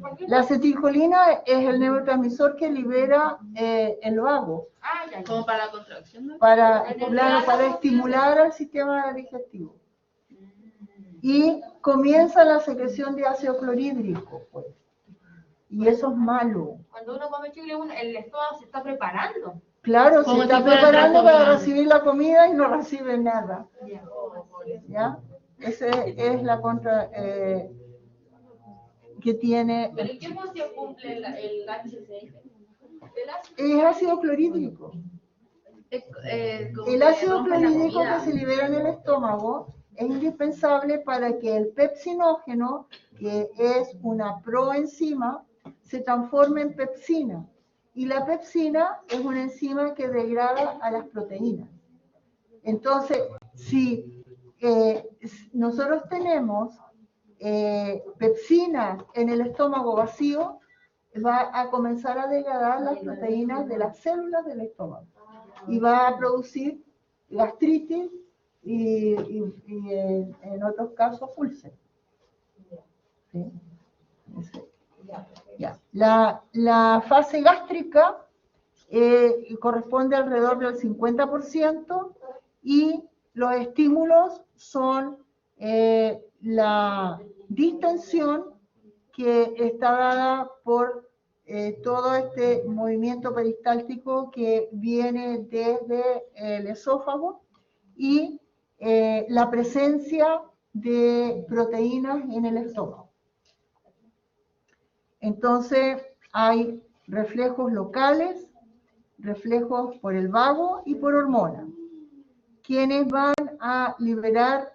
por qué? La acetilcolina es el neurotransmisor que libera el vago. Ya. Como para la contracción, ¿no? Para estimular al sistema digestivo. Y comienza la secreción de ácido clorhídrico, pues. Y eso es malo. Cuando uno come chicle, el estómago se está preparando. Claro, se Como está si fuera preparando otra para comida. recibir la comida y no recibe nada. ¿Ya? Esa es la contra que tiene. ¿Pero en qué función cumple el HCl? Es ácido clorhídrico. Como El que ácido rompe la clorhídrico comida. que se libera en el estómago es indispensable para que el pepsinógeno, que es una proenzima, se transforme en pepsina. Y la pepsina es una enzima que degrada a las proteínas. Entonces, si nosotros tenemos pepsina en el estómago vacío, va a comenzar a degradar las proteínas de las células del estómago y va a producir gastritis y en otros casos úlceras. ¿sí? Ya. La fase gástrica corresponde alrededor del 50% y los estímulos son la distensión que está dada por todo este movimiento peristáltico que viene desde el esófago y la presencia de proteínas en el estómago. Entonces hay reflejos locales, reflejos por el vago y por hormona, quienes van a liberar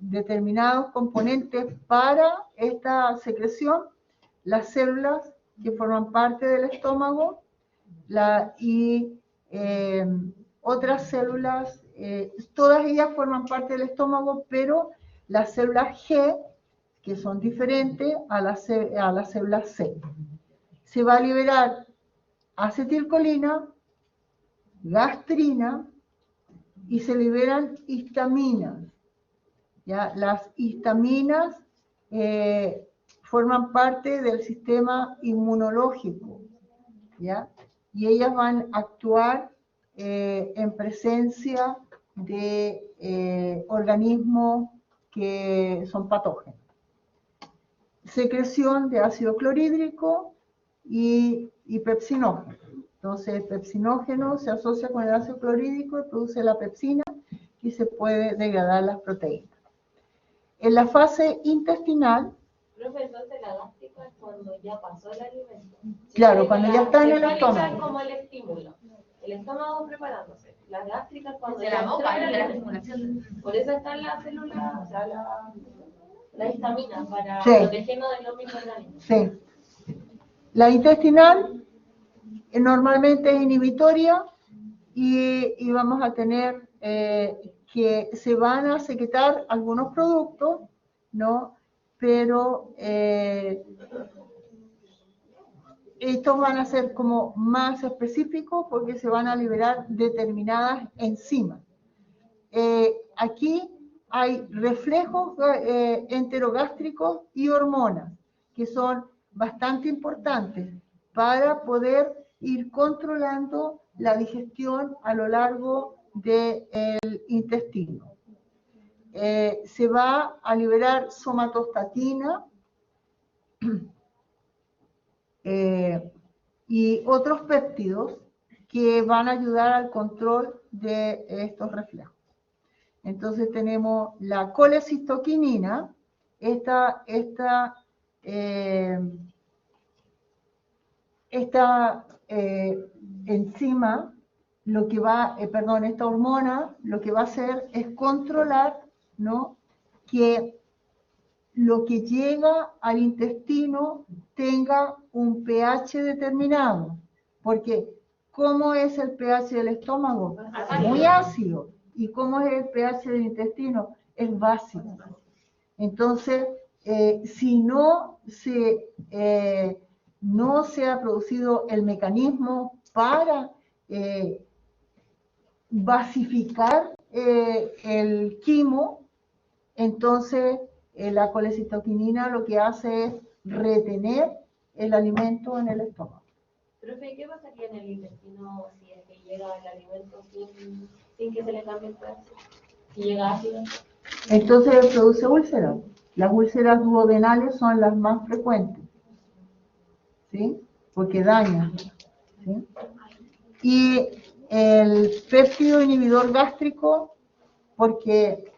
determinados componentes para esta secreción, las células que forman parte del estómago y otras células, todas ellas forman parte del estómago, pero las células G, que son diferentes a las células C. Se va a liberar acetilcolina, gastrina y se liberan histaminas. ¿Ya? Las histaminas forman parte del sistema inmunológico, ¿ya? Y ellas van a actuar en presencia de organismos que son patógenos. Secreción de ácido clorhídrico y pepsinógeno. Entonces, el pepsinógeno se asocia con el ácido clorhídrico y produce la pepsina y se puede degradar las proteínas. En la fase intestinal, Profe, entonces la gástrica es cuando ya pasó el alimento. claro, cuando ya está en el estómago. Es como el estímulo. El estómago preparándose. La gástrica es cuando De ya la boca, entra de la el- estimulación. Por eso están las células, o sea, la histamina para Sí. protegernos de los microorganismos. Sí. La intestinal normalmente es inhibitoria y vamos a tener que se van a secretar algunos productos, ¿no? Pero estos van a ser como más específicos porque se van a liberar determinadas enzimas. Aquí hay reflejos enterogástricos y hormonas, que son bastante importantes para poder ir controlando la digestión a lo largo del intestino. Se va a liberar somatostatina y otros péptidos que van a ayudar al control de estos reflejos. Entonces tenemos la colecistoquinina, esta enzima, esta hormona, lo que va a hacer es controlar, ¿no?, que lo que llega al intestino tenga un pH determinado, porque ¿cómo es el pH del estómago? Muy ácido. ¿Y cómo es el pH del intestino? Es básico. Entonces, si no se ha producido el mecanismo para basificar el quimo, entonces la colecistoquinina lo que hace es retener el alimento en el estómago. Profe, ¿qué pasaría en el intestino si es que llega el alimento sin que se le cambie el pH? Si llega ácido. Entonces produce úlceras. Las úlceras duodenales son las más frecuentes, ¿sí? Porque dañan, ¿sí? Y el péptido inhibidor gástrico, porque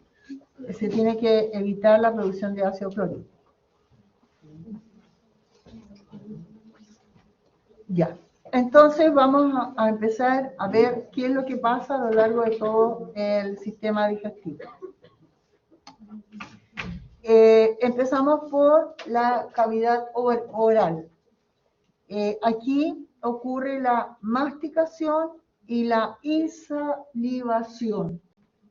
se tiene que evitar la producción de ácido clorhídrico. Ya. Entonces vamos a empezar a ver qué es lo que pasa a lo largo de todo el sistema digestivo. Empezamos por la cavidad oral. Aquí ocurre la masticación y la insalivación,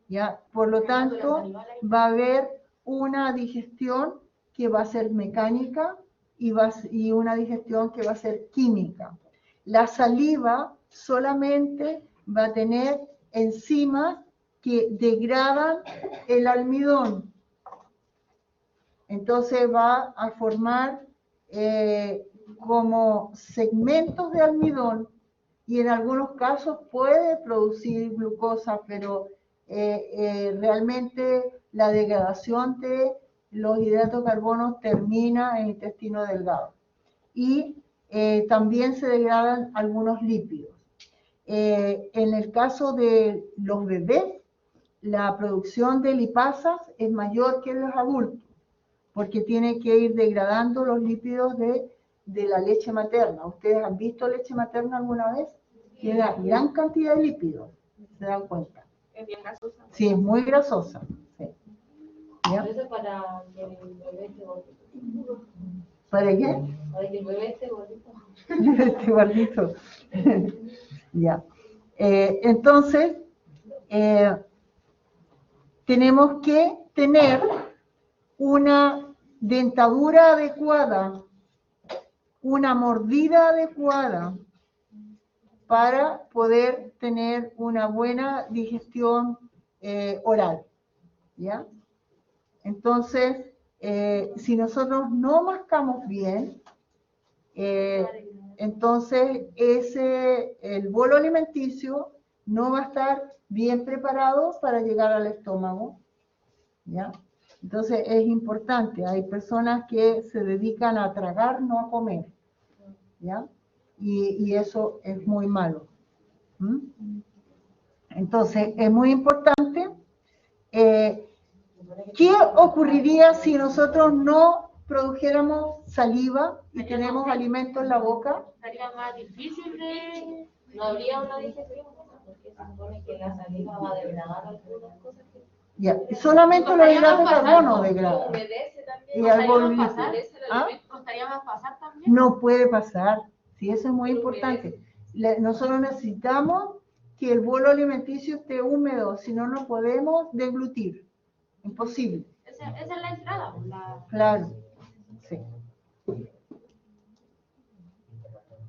¿ya? Por lo tanto, va a haber una digestión que va a ser mecánica y una digestión que va a ser química. La saliva solamente va a tener enzimas que degradan el almidón. Entonces va a formar como segmentos de almidón y en algunos casos puede producir glucosa, pero realmente la degradación de los hidratos de carbono termina en el intestino delgado. Y también se degradan algunos lípidos. En el caso de los bebés, la producción de lipasas es mayor que en los adultos, porque tiene que ir degradando los lípidos de la leche materna. ¿Ustedes han visto leche materna alguna vez? Tiene una gran cantidad de lípidos, ¿se dan cuenta? Es bien grasosa. Sí, es muy grasosa. Sí. ¿Ya? Eso es para que el bebé esté gordito. ¿Para qué? Para que el bebé esté gordito. Este gordito. Ya. Entonces, tenemos que tener una dentadura adecuada, una mordida adecuada para poder tener una buena digestión oral, ¿ya? Entonces, si nosotros no mascamos bien, entonces el bolo alimenticio no va a estar bien preparado para llegar al estómago, ¿ya? Entonces es importante, hay personas que se dedican a tragar, no a comer, ¿ya? Y eso es muy malo. ¿Mm? Entonces es muy importante. ¿Qué ocurriría si nosotros no produjéramos saliva y tenemos alimento en la boca? Estaría más difícil de... No habría una digestión, porque se supone que la saliva va a degradar algunas cosas. Ya, solamente los hidratos de carbono degradan. Humedece también. Y algo ¿Costaría más pasar? líquido. ¿Ah? ¿Costaría más pasar también? No puede pasar. Sí, eso es muy importante. Nosotros necesitamos que el bolo alimenticio esté húmedo, si no, no podemos deglutir. Imposible. Esa es la entrada. Claro. Sí.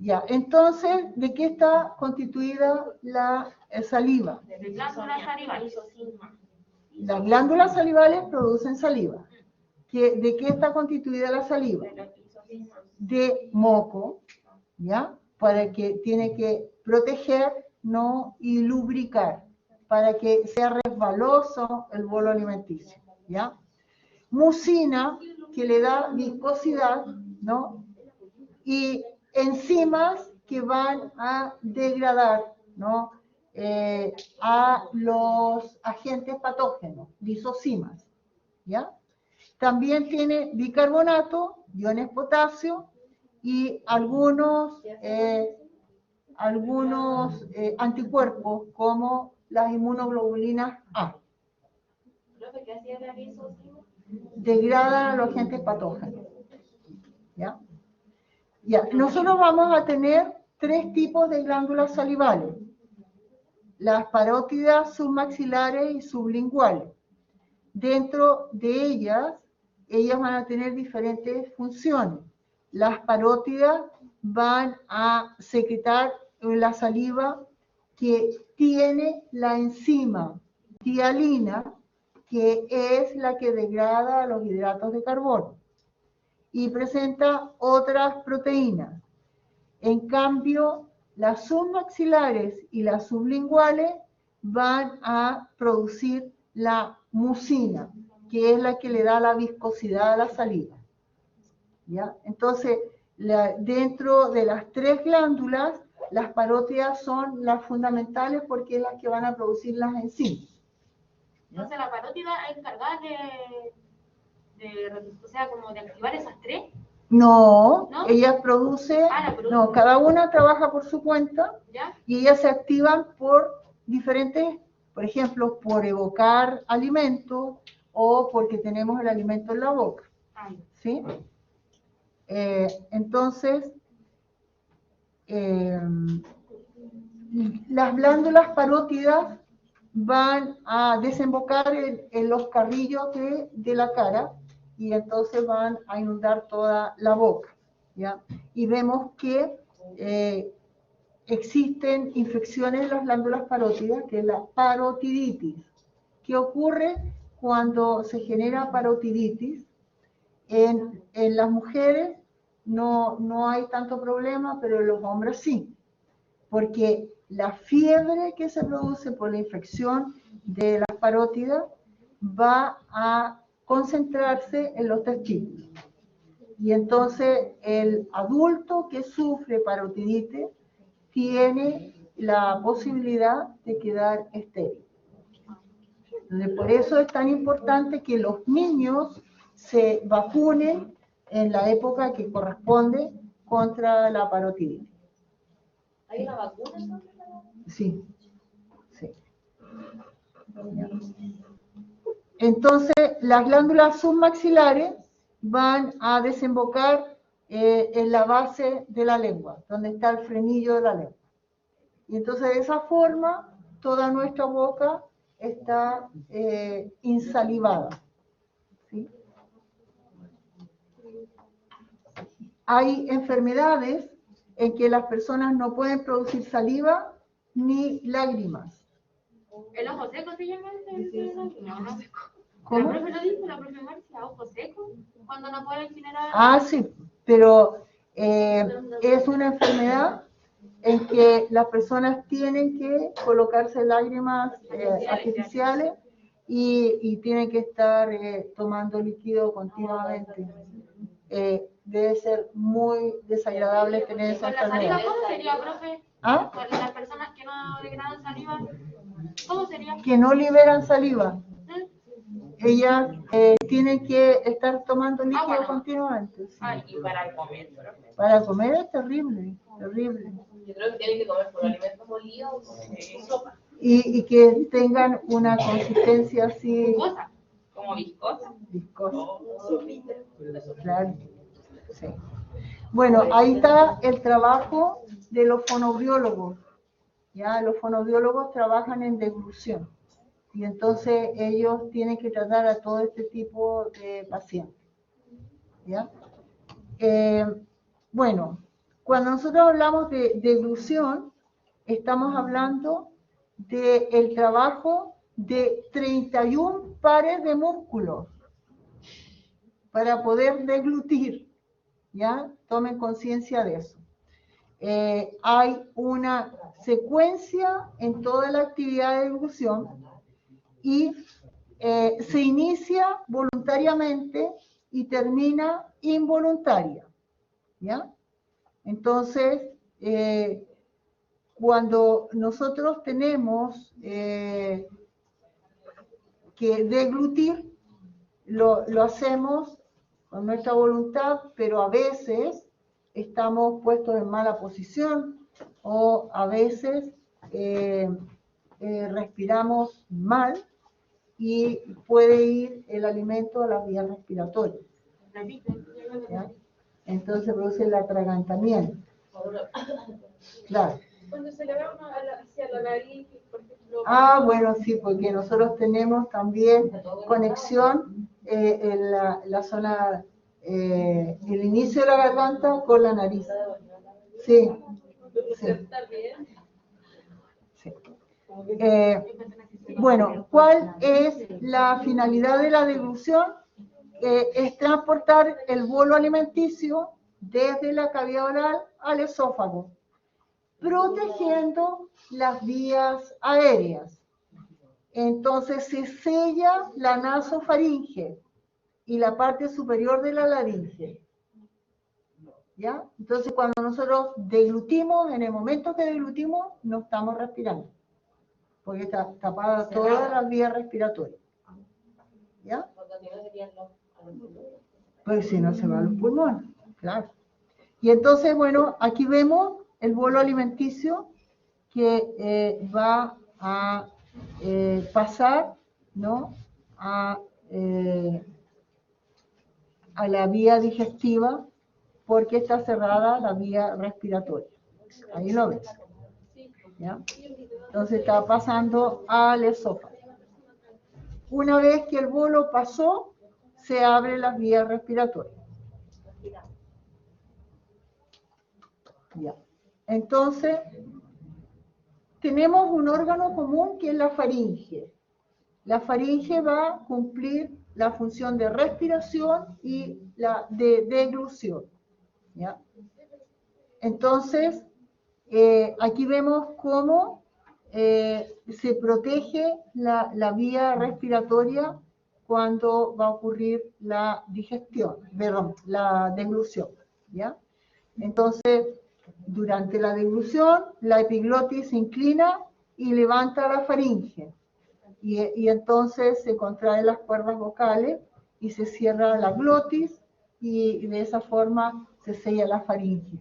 Ya, entonces, ¿de qué está constituida la saliva? De glándulas salivales. Las glándulas salivales producen saliva. ¿De qué está constituida la saliva? De moco, ¿ya? Para que tiene que proteger, ¿no? Y lubricar, para que sea resbaloso el bolo alimenticio, ¿ya? Mucina, que le da viscosidad, ¿no? Y enzimas que van a degradar, ¿no? A los agentes patógenos, lisocimas, ¿ya? También tiene bicarbonato, iones potasio y algunos anticuerpos como las inmunoglobulinas A. Profe, ¿qué hacía la lisocima? Degradan a los agentes patógenos, ¿ya? Ya, nosotros vamos a tener 3 tipos de glándulas salivales. Las parótidas submaxilares y sublinguales. Dentro de ellas van a tener diferentes funciones. Las parótidas van a secretar la saliva que tiene la enzima tialina, que es la que degrada los hidratos de carbono y presenta otras proteínas. En cambio, las submaxilares y las sublinguales van a producir la mucina, que es la que le da la viscosidad a la saliva, ¿ya? Entonces, dentro de las 3 glándulas, las parótidas son las fundamentales porque es las que van a producir las enzimas. Entonces la parótida es encargada o sea, como de activar esas 3. No, ¿No? ellas producen, produce. no, cada una trabaja por su cuenta. ¿Ya? Y ellas se activan por diferentes, por ejemplo, por evocar alimentos o porque tenemos el alimento en la boca, ¿sí? Entonces, las glándulas parótidas van a desembocar en los carrillos de la cara y entonces van a inundar toda la boca, ¿ya? Y vemos que existen infecciones en las glándulas parótidas, que es la parotiditis. ¿Qué ocurre cuando se genera parotiditis? En las mujeres no hay tanto problema, pero en los hombres sí, porque la fiebre que se produce por la infección de las parótidas va a concentrarse en los testículos. Y entonces el adulto que sufre parotiditis tiene la posibilidad de quedar estéril. Entonces, por eso es tan importante que los niños se vacunen en la época que corresponde contra la parotiditis. ¿Hay una vacuna? Sí, sí. Entonces, las glándulas submaxilares van a desembocar en la base de la lengua, donde está el frenillo de la lengua. Y entonces, de esa forma, toda nuestra boca está insalivada. ¿Sí? Hay enfermedades en que las personas no pueden producir saliva ni lágrimas. ¿El ojo seco se llama? No. ¿Cómo? La profe lo dice, la profe Marcia, ojo seco, cuando no pueden generar... Ah, sí, pero es una enfermedad en que las personas tienen que colocarse lágrimas artificiales y tienen que estar tomando líquido continuamente. Debe ser muy desagradable tener esa ¿Con la saliva enfermedad. cómo sería, profe? ¿Ah? Con las personas que no liberan saliva, ¿cómo sería? Que no liberan saliva. Ellas tienen que estar tomando líquido bueno. continuamente. Sí. Ay, y para comer, profe. Para comer es terrible, terrible. Yo creo que tienen que comer por alimentos molidos y sopa. Y que tengan una consistencia así Viscosa, como viscosa. viscosa. Sopita. Claro. Sí. Bueno, ahí está el trabajo de los fonoaudiólogos. Ya, los fonoaudiólogos trabajan en deglución. Y entonces ellos tienen que tratar a todo este tipo de pacientes. ¿Ya? Bueno, cuando nosotros hablamos de deglución, estamos hablando del trabajo de 31 pares de músculos para poder deglutir. ¿Ya? Tomen conciencia de eso. Hay una secuencia en toda la actividad de deglución y se inicia voluntariamente y termina involuntaria. ¿Ya? Entonces, cuando nosotros tenemos que deglutir, lo hacemos con nuestra voluntad, pero a veces estamos puestos en mala posición o a veces respiramos mal y puede ir el alimento a las vías respiratorias. ¿Ya? Entonces produce el atragantamiento. Claro. Cuando se le va hacia la nariz, por ejemplo... Ah, bueno, sí, porque nosotros tenemos también conexión en la zona, el inicio de la garganta con la nariz. Sí. Sí. Sí. Bueno, ¿cuál es la finalidad de la deglución? Es transportar el bolo alimenticio desde la cavidad oral al esófago, protegiendo las vías aéreas. Entonces se sella la nasofaringe y la parte superior de la laringe. ¿Ya? Entonces cuando nosotros deglutimos, en el momento que deglutimos, no estamos respirando, porque está tapada todas las vías respiratorias. ¿Ya? Pues si no se va a los pulmones, claro. Y entonces, bueno, aquí vemos el bolo alimenticio que va a pasar, ¿no?, a la vía digestiva porque está cerrada la vía respiratoria. Ahí lo ves. ¿Ya? Entonces está pasando al esófago. Una vez que el bolo pasó, se abren las vías respiratorias. Ya. Entonces, tenemos un órgano común que es la faringe. La faringe va a cumplir la función de respiración y la de deglución, ¿ya? Entonces, aquí vemos cómo se protege la vía respiratoria cuando va a ocurrir la digestión, perdón, la deglución, ¿ya? Entonces, durante la deglución, la epiglotis se inclina y levanta la faringe. Y entonces se contraen las cuerdas vocales y se cierra la glotis y de esa forma se sella la faringe.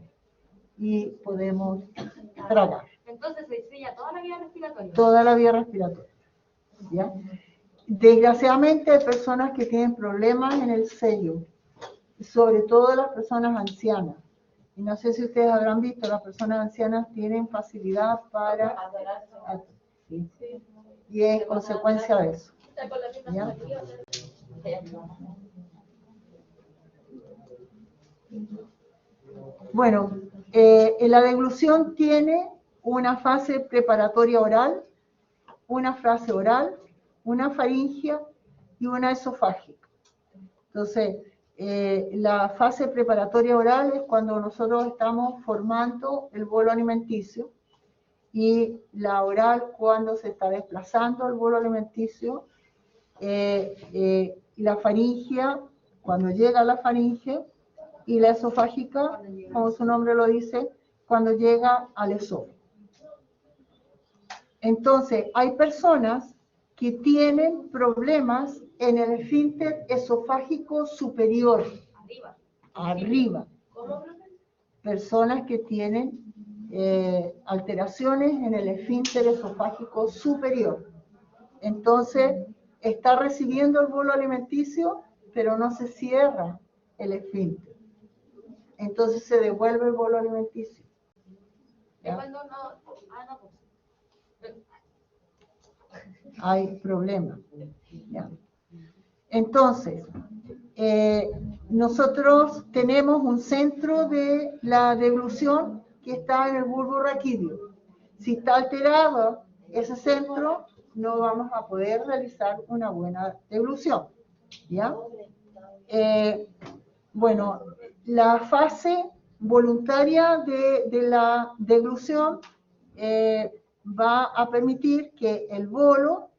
Y podemos tragar. Entonces se sella toda la vía respiratoria. Toda la vía respiratoria, ¿ya? Desgraciadamente hay personas que tienen problemas en el sello, sobre todo las personas ancianas. Y no sé si ustedes habrán visto, las personas ancianas tienen facilidad para... ¿sí? Y es consecuencia de eso, ¿ya? Bueno, la deglución tiene una fase preparatoria oral, una fase oral, una faringia y una esofágica. Entonces, la fase preparatoria oral es cuando nosotros estamos formando el bolo alimenticio, y la oral cuando se está desplazando el bolo alimenticio, y la faringia cuando llega a la faringe, y la esofágica, como su nombre lo dice, cuando llega al esófago. Entonces, hay personas que tienen problemas en el esfínter esofágico superior, arriba. Personas que tienen alteraciones en el esfínter esofágico superior. Entonces, está recibiendo el bolo alimenticio, pero no se cierra el esfínter. Entonces se devuelve el bolo alimenticio. ¿Ya? Hay problemas. ¿Ya? Entonces, nosotros tenemos un centro de la deglución que está en el bulbo raquídeo. Si está alterado ese centro, no vamos a poder realizar una buena deglución, ¿ya? Bueno, la fase voluntaria de la deglución va a permitir que el bolo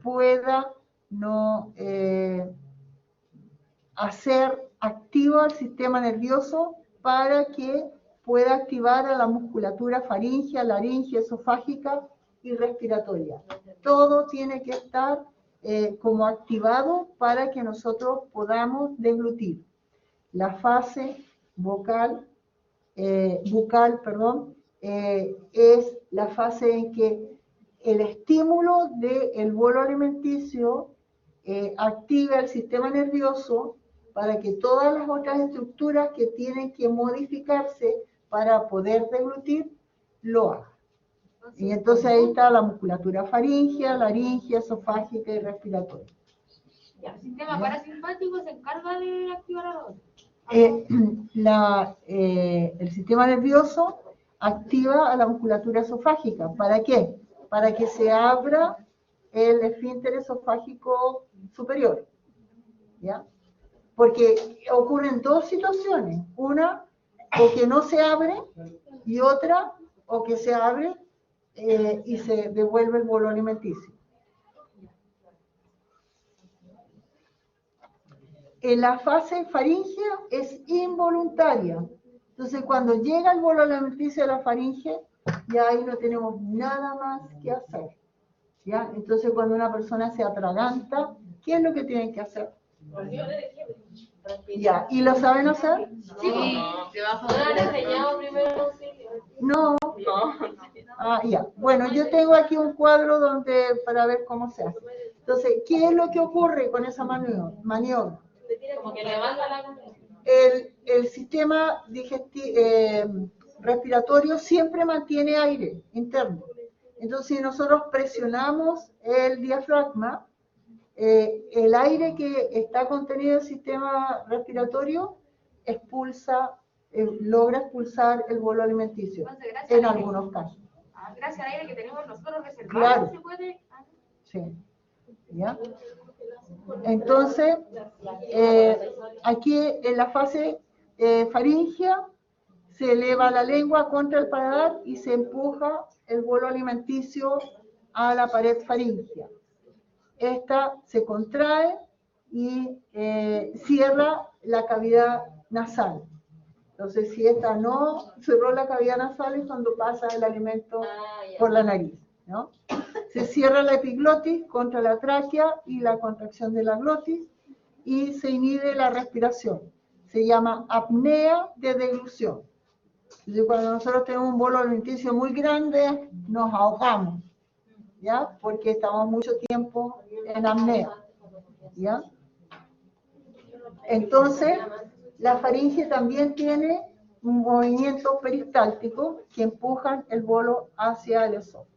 pueda no hacer activo al sistema nervioso para que pueda activar a la musculatura faríngea, laríngea, esofágica y respiratoria. Todo tiene que estar como activado para que nosotros podamos deglutir. La fase bucal, es la fase en que el estímulo del bolo alimenticio activa el sistema nervioso para que todas las otras estructuras que tienen que modificarse para poder deglutir, lo hagan. Y entonces ahí está la musculatura faríngea, laríngea, esofágica y respiratoria. El sistema parasimpático se encarga de activar a los otros. El sistema nervioso activa a la musculatura esofágica. ¿Para qué? Para que se abra el esfínter esofágico superior, ¿ya? Porque ocurren dos situaciones. Una, o que no se abre, y otra, o que se abre y se devuelve el bolo alimenticio. En la fase faríngea es involuntaria. Entonces, cuando llega el bolo alimenticio a la faringe, ya ahí no tenemos nada más que hacer, ¿ya? Entonces, cuando una persona se atraganta, ¿qué es lo que tienen que hacer? Ya, ¿y lo saben hacer? Sí, debajo de No. Ah, ya. Bueno, yo tengo aquí un cuadro para ver cómo se hace. Entonces, ¿qué es lo que ocurre con esa maniobra? Como que levanta la... El sistema respiratorio siempre mantiene aire interno. Entonces, si nosotros presionamos el diafragma, el aire que está contenido en el sistema respiratorio logra expulsar el bolo alimenticio, en algunos casos. Gracias al aire que tenemos nosotros reservado, Claro. se puede... Sí. ¿Ya? Entonces, aquí en la fase faríngea, se eleva la lengua contra el paladar y se empuja el bolo alimenticio a la pared faríngea. Esta se contrae y cierra la cavidad nasal. Entonces, si esta no cerró la cavidad nasal es cuando pasa el alimento por la nariz, ¿no? Se cierra la epiglotis contra la tráquea y la contracción de la glotis y se inhibe la respiración. Se llama apnea de deglución. Entonces, cuando nosotros tenemos un bolo alimenticio muy grande, nos ahogamos, ¿ya? Porque estamos mucho tiempo en apnea, ¿ya? Entonces, la faringe también tiene movimientos peristálticos que empujan el bolo hacia el esófago.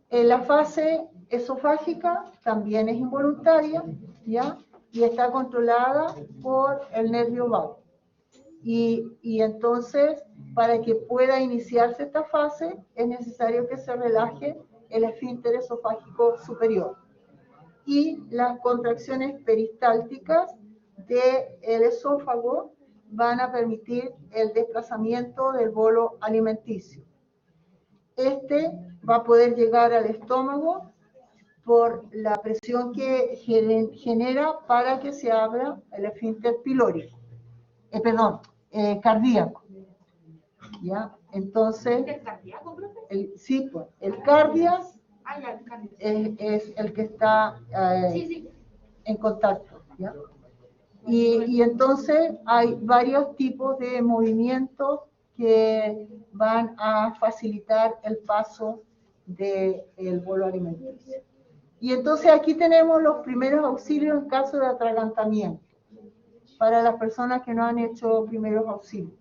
En la fase esofágica también es involuntaria, ¿ya? Y está controlada por el nervio vago. Y entonces, para que pueda iniciarse esta fase, es necesario que se relaje el esfínter esofágico superior. Y las contracciones peristálticas del esófago van a permitir el desplazamiento del bolo alimenticio. Este va a poder llegar al estómago por la presión que genera para que se abra el esfínter pilórico. Cardíaco. ¿Ya? Entonces, ¿El cardíaco, profe? sí, pues, el cardias es el que está en contacto, ¿ya? Y entonces hay varios tipos de movimientos que van a facilitar el paso del bolo alimenticio. Y entonces aquí tenemos los primeros auxilios en caso de atragantamiento, para las personas que no han hecho primeros auxilios,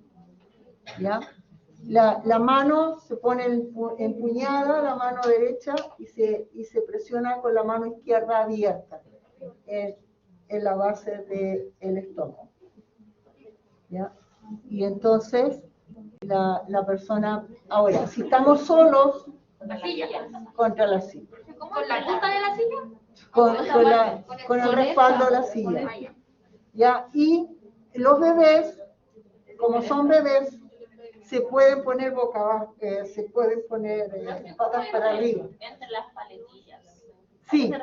¿ya? La mano se pone empuñada, la mano derecha, y se presiona con la mano izquierda abierta en la base del estómago, ¿ya? Y entonces la persona, ahora, si estamos solos, contra la silla. ¿Con la punta de la silla? Con el respaldo de la silla. ¿Ya? Y los bebés, como son bebés, se pueden poner boca abajo, se pueden poner patas para arriba. Entre las paletillas. Sí,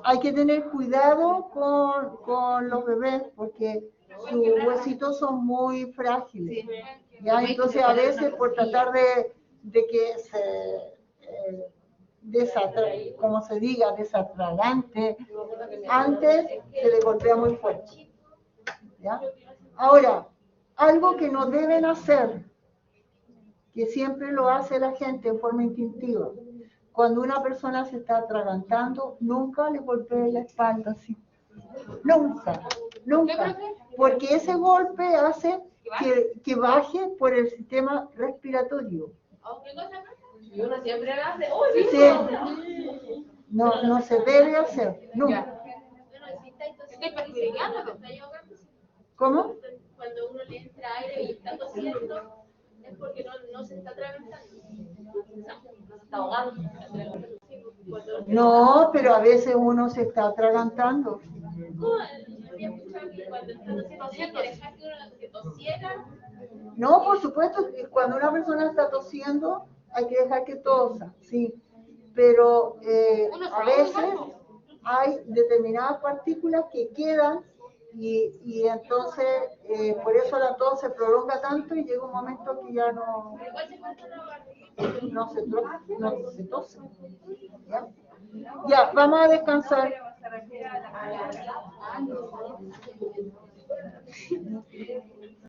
hay que tener cuidado con los bebés porque sus huesitos son muy frágiles. ¿Ya? Entonces a veces por tratar de que como se diga, desatragante, antes se le golpea muy fuerte. ¿Ya? Ahora, algo que no deben hacer, que siempre lo hace la gente en forma instintiva, cuando una persona se está atragantando, nunca le golpee la espalda así. Nunca, nunca. Porque ese golpe hace que baje por el sistema respiratorio. Y uno siempre hace. Sí. No se debe hacer, nunca. ¿Cómo? Cuando uno le entra aire y está tosiendo, es porque no se está atragantando. Se está ahogando. No, pero a veces uno se está atragantando. No, por supuesto, cuando una persona está tosiendo, hay que dejar que tosa, sí. Pero a veces hay determinadas partículas que quedan y entonces por eso la tos se prolonga tanto y llega un momento que ya no se tose. ¿Ya? Ya, vamos a descansar.